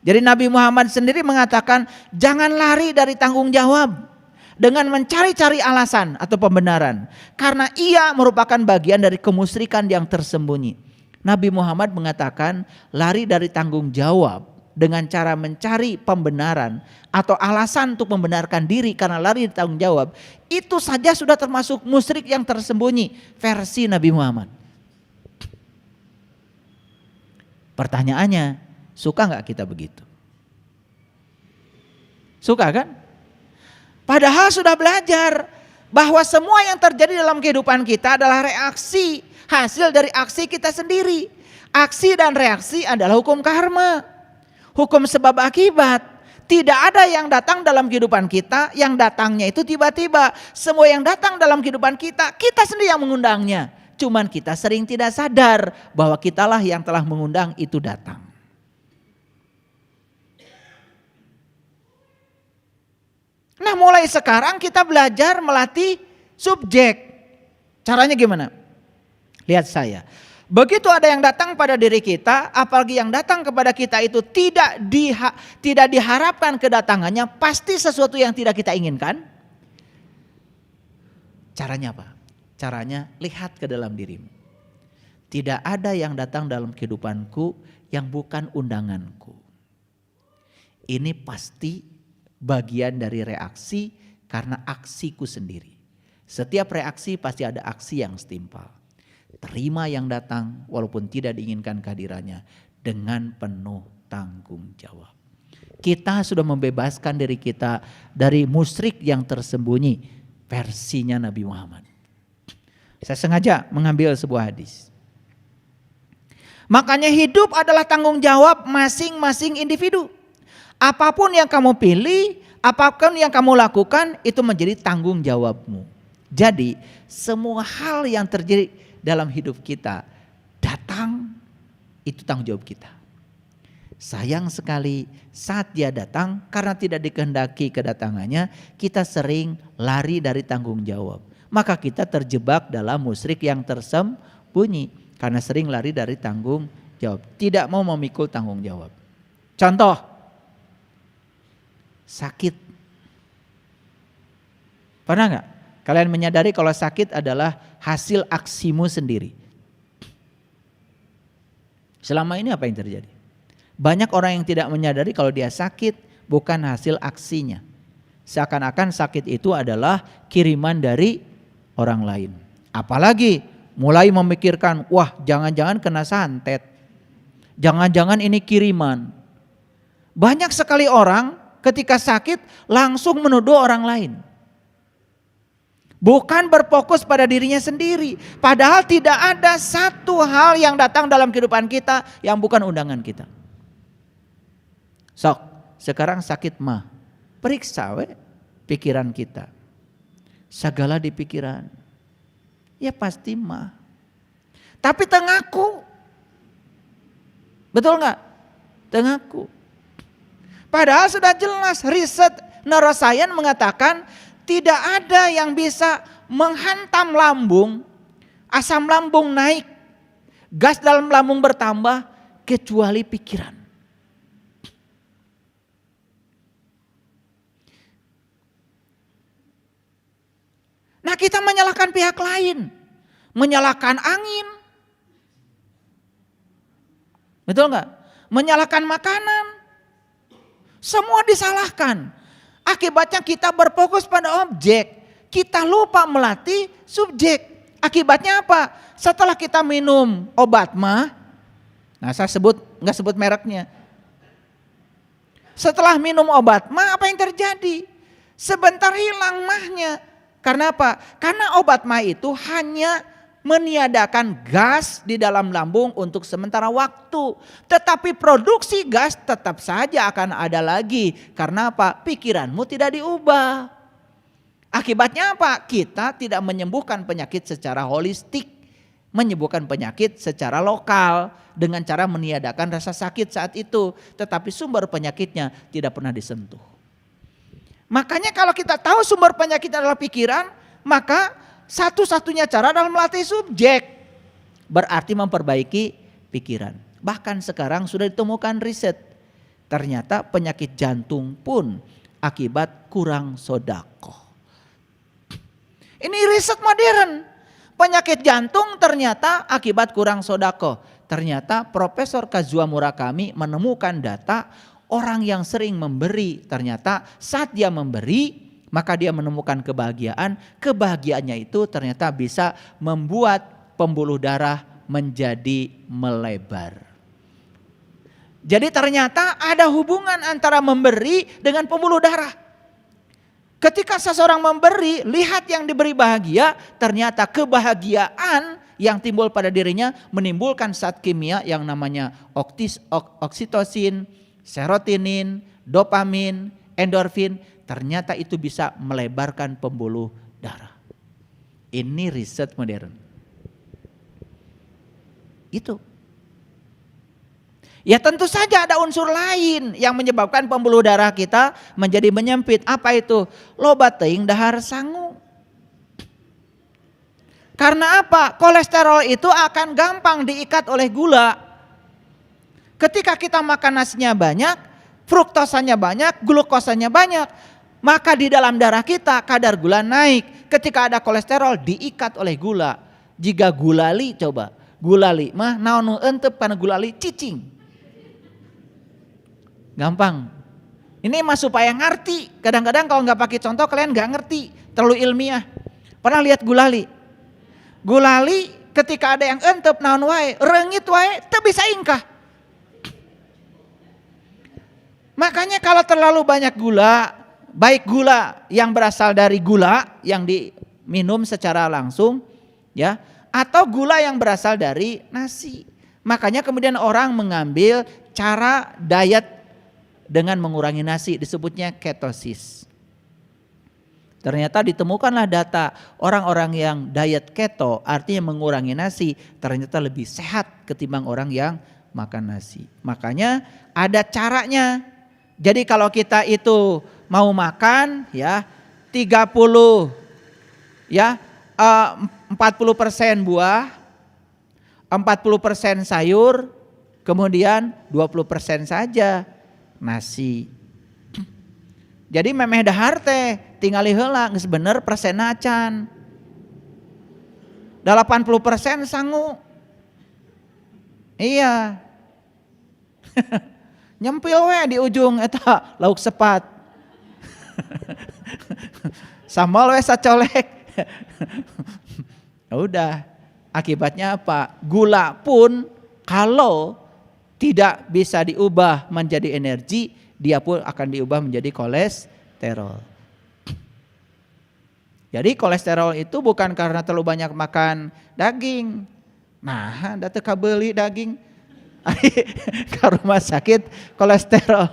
Jadi Nabi Muhammad sendiri mengatakan jangan lari dari tanggung jawab dengan mencari-cari alasan atau pembenaran. Karena ia merupakan bagian dari kemusyrikan yang tersembunyi. Nabi Muhammad mengatakan lari dari tanggung jawab dengan cara mencari pembenaran atau alasan untuk membenarkan diri karena lari dari tanggung jawab. Itu saja sudah termasuk musyrik yang tersembunyi versi Nabi Muhammad. Pertanyaannya, suka gak kita begitu? Suka kan? Padahal sudah belajar bahwa semua yang terjadi dalam kehidupan kita adalah reaksi. Hasil dari aksi kita sendiri. Aksi dan reaksi adalah hukum karma. Hukum sebab akibat. Tidak ada yang datang dalam kehidupan kita yang datangnya itu tiba-tiba. Semua yang datang dalam kehidupan kita, kita sendiri yang mengundangnya. Cuman kita sering tidak sadar bahwa kitalah yang telah mengundang itu datang. Nah mulai sekarang kita belajar melatih subjek. Caranya gimana? Lihat saya. Begitu ada yang datang pada diri kita, apalagi yang datang kepada kita itu tidak diharapkan kedatangannya, pasti sesuatu yang tidak kita inginkan. Caranya apa? Caranya lihat ke dalam dirimu. Tidak ada yang datang dalam kehidupanku yang bukan undanganku. Ini pasti bagian dari reaksi karena aksiku sendiri. Setiap reaksi pasti ada aksi yang setimpal. Terima yang datang walaupun tidak diinginkan kehadirannya dengan penuh tanggung jawab. Kita sudah membebaskan diri kita dari musyrik yang tersembunyi, versinya Nabi Muhammad. Saya sengaja mengambil sebuah hadis. Makanya hidup adalah tanggung jawab masing-masing individu. Apapun yang kamu pilih, apapun yang kamu lakukan, itu menjadi tanggung jawabmu. Jadi semua hal yang terjadi dalam hidup kita datang, itu tanggung jawab kita. Sayang sekali saat dia datang karena tidak dikehendaki kedatangannya, kita sering lari dari tanggung jawab. Maka kita terjebak dalam musyrik yang tersembunyi karena sering lari dari tanggung jawab. Tidak mau memikul tanggung jawab. Contoh, sakit. Pernah nggak kalian menyadari kalau sakit adalah hasil aksimu sendiri? Selama ini apa yang terjadi? Banyak orang yang tidak menyadari kalau dia sakit bukan hasil aksinya. Seakan-akan sakit itu adalah kiriman dari orang lain. Apalagi mulai memikirkan, wah jangan-jangan kena santet. Jangan-jangan ini kiriman. Banyak sekali orang ketika sakit langsung menuduh orang lain. Bukan berfokus pada dirinya sendiri. Padahal tidak ada satu hal yang datang dalam kehidupan kita yang bukan undangan kita. Sok, sekarang sakit mah. Periksa pikiran kita. Segala di pikiran. Ya pasti mah. Tapi tengaku. Betul nggak? Tengaku. Padahal sudah jelas riset neuroscience mengatakan tidak ada yang bisa menghantam lambung, asam lambung naik, gas dalam lambung bertambah kecuali pikiran. Nah kita menyalahkan pihak lain, menyalahkan angin, betul nggak? Menyalahkan makanan, semua disalahkan. Akibatnya kita berfokus pada objek, kita lupa melatih subjek. Akibatnya apa? Setelah kita minum obat mah, nah saya nggak sebut mereknya. Setelah minum obat mah apa yang terjadi? Sebentar hilang mahnya. Karena apa? Karena obat mah itu hanya meniadakan gas di dalam lambung untuk sementara waktu. Tetapi produksi gas tetap saja akan ada lagi. Karena apa? Pikiranmu tidak diubah. Akibatnya apa? Kita tidak menyembuhkan penyakit secara holistik. Menyembuhkan penyakit secara lokal. Dengan cara meniadakan rasa sakit saat itu. Tetapi sumber penyakitnya tidak pernah disentuh. Makanya kalau kita tahu sumber penyakit adalah pikiran, maka satu-satunya cara adalah melatih subjek. Berarti memperbaiki pikiran. Bahkan sekarang sudah ditemukan riset. Ternyata penyakit jantung pun akibat kurang sedekah. Ini riset modern. Penyakit jantung ternyata akibat kurang sedekah. Ternyata Profesor Kazuo Murakami menemukan data orang yang sering memberi. Ternyata saat dia memberi, maka dia menemukan kebahagiaan. Kebahagiaannya itu ternyata bisa membuat pembuluh darah menjadi melebar. Jadi ternyata ada hubungan antara memberi dengan pembuluh darah. Ketika seseorang memberi, lihat yang diberi bahagia, ternyata kebahagiaan yang timbul pada dirinya menimbulkan zat kimia yang namanya oksitosin, serotonin, dopamin, endorfin. Ternyata itu bisa melebarkan pembuluh darah. Ini riset modern. Itu. Ya tentu saja ada unsur lain yang menyebabkan pembuluh darah kita menjadi menyempit. Apa itu? Loba teuing dahar sangu. Karena apa? Kolesterol itu akan gampang diikat oleh gula. Ketika kita makan nasinya banyak, fruktosanya banyak, glukosanya banyak, maka di dalam darah kita kadar gula naik. Ketika ada kolesterol diikat oleh gula. Jika gulali coba, gulali mah naon nu entep karena gulali cicing. Gampang. Ini mah supaya ngerti. Kadang-kadang kalau nggak pakai contoh kalian nggak ngerti, terlalu ilmiah. Pernah lihat gulali? Gulali ketika ada yang entep naon wae, reungit wae teu bisa ingkah. Makanya kalau terlalu banyak gula, baik gula yang berasal dari gula yang diminum secara langsung, ya, atau gula yang berasal dari nasi. Makanya kemudian orang mengambil cara diet dengan mengurangi nasi, disebutnya ketosis. Ternyata ditemukanlah data orang-orang yang diet keto, artinya mengurangi nasi, ternyata lebih sehat ketimbang orang yang makan nasi. Makanya ada caranya. Jadi kalau kita itu mau makan ya 30 ya 40% buah, 40% sayur, kemudian 20% saja nasi. Jadi memeh dahar teh tinggali heula geus bener persena acan. 80% sangu. Iya. Nyempil we di ujung eta lauk sepat. Sambal we sacolek. Udah, akibatnya apa? Gula pun kalau tidak bisa diubah menjadi energi, dia pun akan diubah menjadi kolesterol. Jadi kolesterol itu bukan karena terlalu banyak makan daging. Nah, da teu kabeuli daging. Ka rumah sakit kolesterol.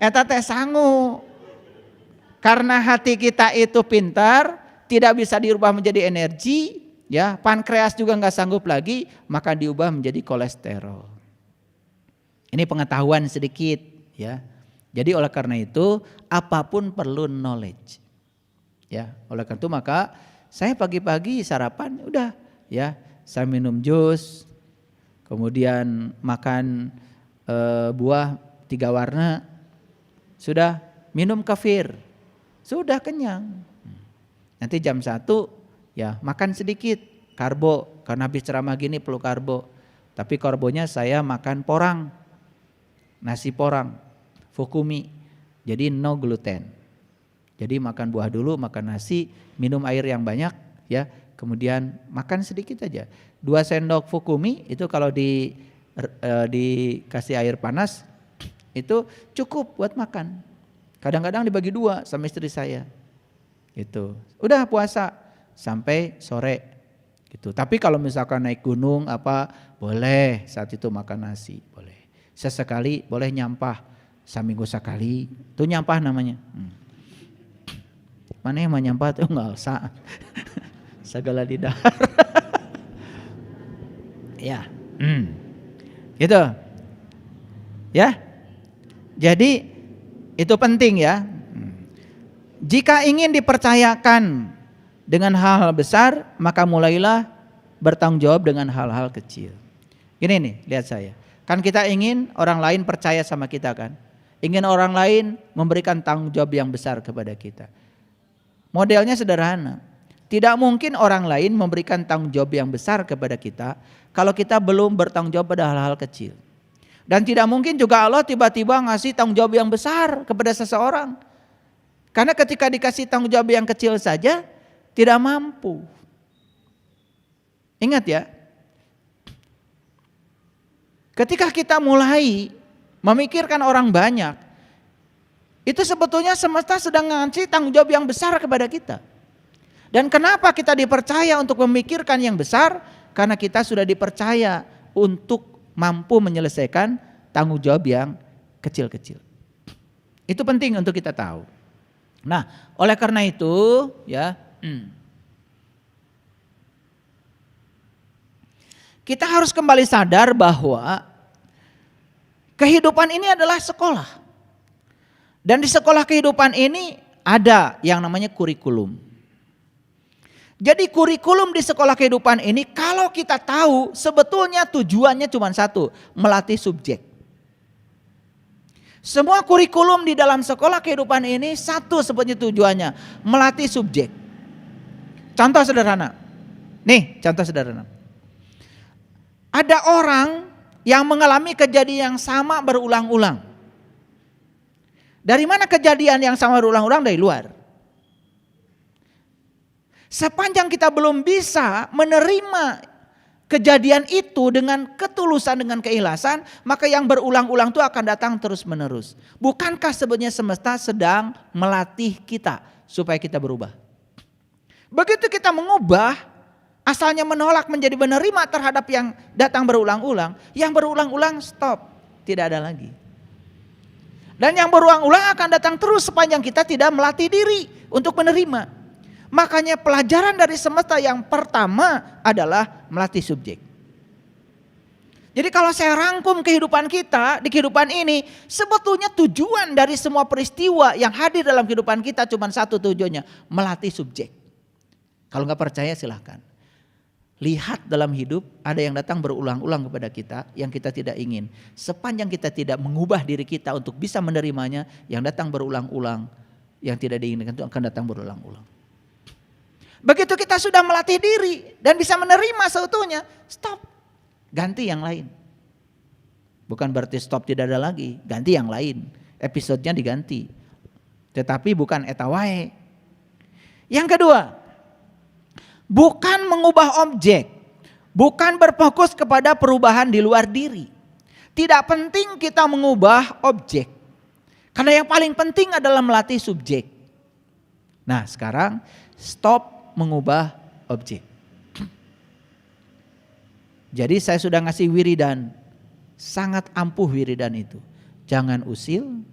Eta teh sangu. Karena hati kita itu pintar, tidak bisa diubah menjadi energi, ya, pankreas juga nggak sanggup lagi, maka diubah menjadi kolesterol. Ini pengetahuan sedikit, ya. Jadi oleh karena itu apapun perlu knowledge, ya. Oleh karena itu maka saya pagi-pagi sarapan udah, ya, saya minum jus, kemudian makan buah 3 warna, sudah minum kefir, sudah kenyang. Nanti jam 1 ya makan sedikit karbo, karena habis ceramah gini perlu karbo. Tapi karbonya saya makan porang, nasi porang, fukumi, jadi no gluten. Jadi makan buah dulu, makan nasi, minum air yang banyak, ya, kemudian makan sedikit aja. 2 sendok fukumi itu kalau dikasih air panas itu cukup buat makan. Kadang-kadang dibagi 2 sama istri saya. Gitu. Udah puasa sampai sore gitu. Tapi kalau misalkan naik gunung apa boleh saat itu makan nasi, boleh. Sesekali boleh nyampah, saminggu sekali. Itu nyampah namanya. Mana yang mau nyampah tuh enggak usah. Segala di dahar. Ya. Gitu. Ya. Jadi itu penting ya. Jika ingin dipercayakan dengan hal-hal besar, maka mulailah bertanggung jawab dengan hal-hal kecil. Ini nih, lihat saya. Kan kita ingin orang lain percaya sama kita kan. Ingin orang lain memberikan tanggung jawab yang besar kepada kita. Modelnya sederhana. Tidak mungkin orang lain memberikan tanggung jawab yang besar kepada kita kalau kita belum bertanggung jawab pada hal-hal kecil. Dan tidak mungkin juga Allah tiba-tiba ngasih tanggung jawab yang besar kepada seseorang. Karena ketika dikasih tanggung jawab yang kecil saja tidak mampu. Ingat ya. Ketika kita mulai memikirkan orang banyak, itu sebetulnya semesta sedang ngasih tanggung jawab yang besar kepada kita. Dan kenapa kita dipercaya untuk memikirkan yang besar? Karena kita sudah dipercaya untuk mampu menyelesaikan tanggung jawab yang kecil-kecil. Itu penting untuk kita tahu. Nah, oleh karena itu, ya, kita harus kembali sadar bahwa kehidupan ini adalah sekolah. Dan di sekolah kehidupan ini ada yang namanya kurikulum. Jadi kurikulum di sekolah kehidupan ini kalau kita tahu sebetulnya tujuannya cuma satu, melatih subjek. Semua kurikulum di dalam sekolah kehidupan ini satu sebetulnya tujuannya, melatih subjek. Contoh sederhana. Nih, contoh sederhana. Ada orang yang mengalami kejadian yang sama berulang-ulang. Dari mana kejadian yang sama berulang-ulang? Dari luar. Sepanjang kita belum bisa menerima kejadian itu dengan ketulusan, dengan keikhlasan, maka yang berulang-ulang itu akan datang terus-menerus. Bukankah sebenarnya semesta sedang melatih kita supaya kita berubah? Begitu kita mengubah, asalnya menolak menjadi menerima terhadap yang datang berulang-ulang, yang berulang-ulang stop, tidak ada lagi. Dan yang berulang-ulang akan datang terus sepanjang kita tidak melatih diri untuk menerima. Makanya pelajaran dari semesta yang pertama adalah melatih subjek. Jadi kalau saya rangkum kehidupan kita di kehidupan ini, sebetulnya tujuan dari semua peristiwa yang hadir dalam kehidupan kita cuma satu tujuannya, melatih subjek. Kalau nggak percaya silahkan. Lihat dalam hidup ada yang datang berulang-ulang kepada kita yang kita tidak ingin. Sepanjang kita tidak mengubah diri kita untuk bisa menerimanya, yang datang berulang-ulang, yang tidak diinginkan itu akan datang berulang-ulang. Begitu kita sudah melatih diri dan bisa menerima seutuhnya, stop. Ganti yang lain. Bukan berarti stop tidak ada lagi, ganti yang lain. Episodenya diganti. Tetapi bukan eta wae. Yang kedua, bukan mengubah objek. Bukan berfokus kepada perubahan di luar diri. Tidak penting kita mengubah objek. Karena yang paling penting adalah melatih subjek. Nah sekarang stop mengubah objek. Jadi saya sudah ngasih wiridan, sangat ampuh wiridan itu. Jangan usil,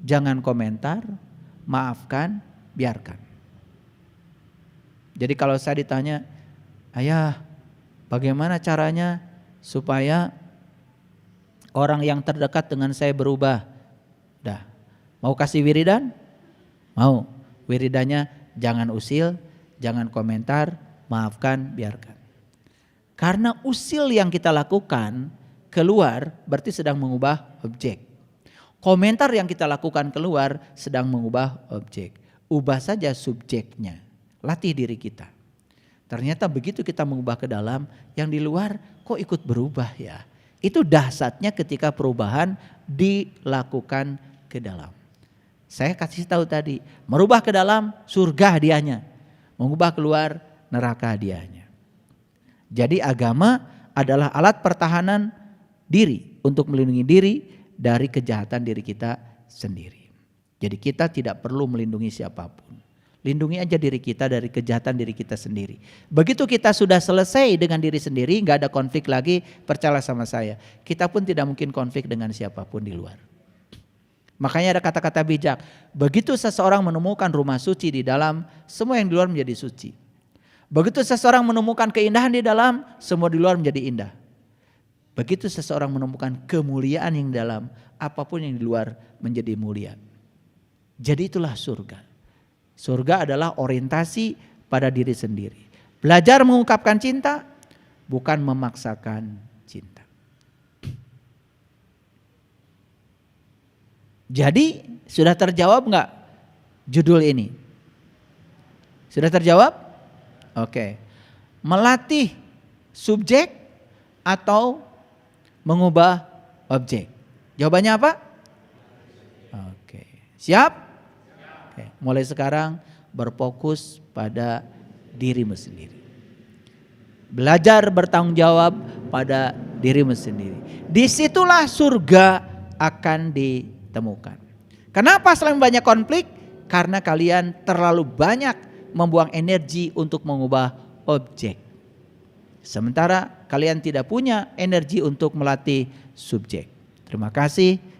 jangan komentar, maafkan, biarkan. Jadi kalau saya ditanya, ayah bagaimana caranya supaya orang yang terdekat dengan saya berubah? Dah, mau kasih wiridan? Mau. Wiridannya jangan usil, jangan komentar, maafkan, biarkan. Karena usil yang kita lakukan keluar berarti sedang mengubah objek. Komentar yang kita lakukan keluar sedang mengubah objek. Ubah saja subjeknya, latih diri kita. Ternyata begitu kita mengubah ke dalam, yang di luar kok ikut berubah ya. Itu dahsyatnya ketika perubahan dilakukan ke dalam. Saya kasih tahu tadi, merubah ke dalam surga hadiahnya. Mengubah keluar neraka hadiahnya. Jadi agama adalah alat pertahanan diri untuk melindungi diri dari kejahatan diri kita sendiri. Jadi kita tidak perlu melindungi siapapun. Lindungi aja diri kita dari kejahatan diri kita sendiri. Begitu kita sudah selesai dengan diri sendiri, gak ada konflik lagi, percayalah sama saya. Kita pun tidak mungkin konflik dengan siapapun di luar. Makanya ada kata-kata bijak, begitu seseorang menemukan rumah suci di dalam, semua yang di luar menjadi suci. Begitu seseorang menemukan keindahan di dalam, semua di luar menjadi indah. Begitu seseorang menemukan kemuliaan yang di dalam, apapun yang di luar menjadi mulia. Jadi itulah surga. Surga adalah orientasi pada diri sendiri. Belajar mengungkapkan cinta, bukan memaksakan cinta. Jadi sudah terjawab enggak judul ini? Sudah terjawab? Oke. Melatih subjek atau mengubah objek? Jawabannya apa? Oke. Siap? Oke. Mulai sekarang berfokus pada dirimu sendiri. Belajar bertanggung jawab pada dirimu sendiri. Disitulah surga akan ditemukan. Kenapa selalu banyak konflik? Karena kalian terlalu banyak membuang energi untuk mengubah objek. Sementara kalian tidak punya energi untuk melatih subjek. Terima kasih.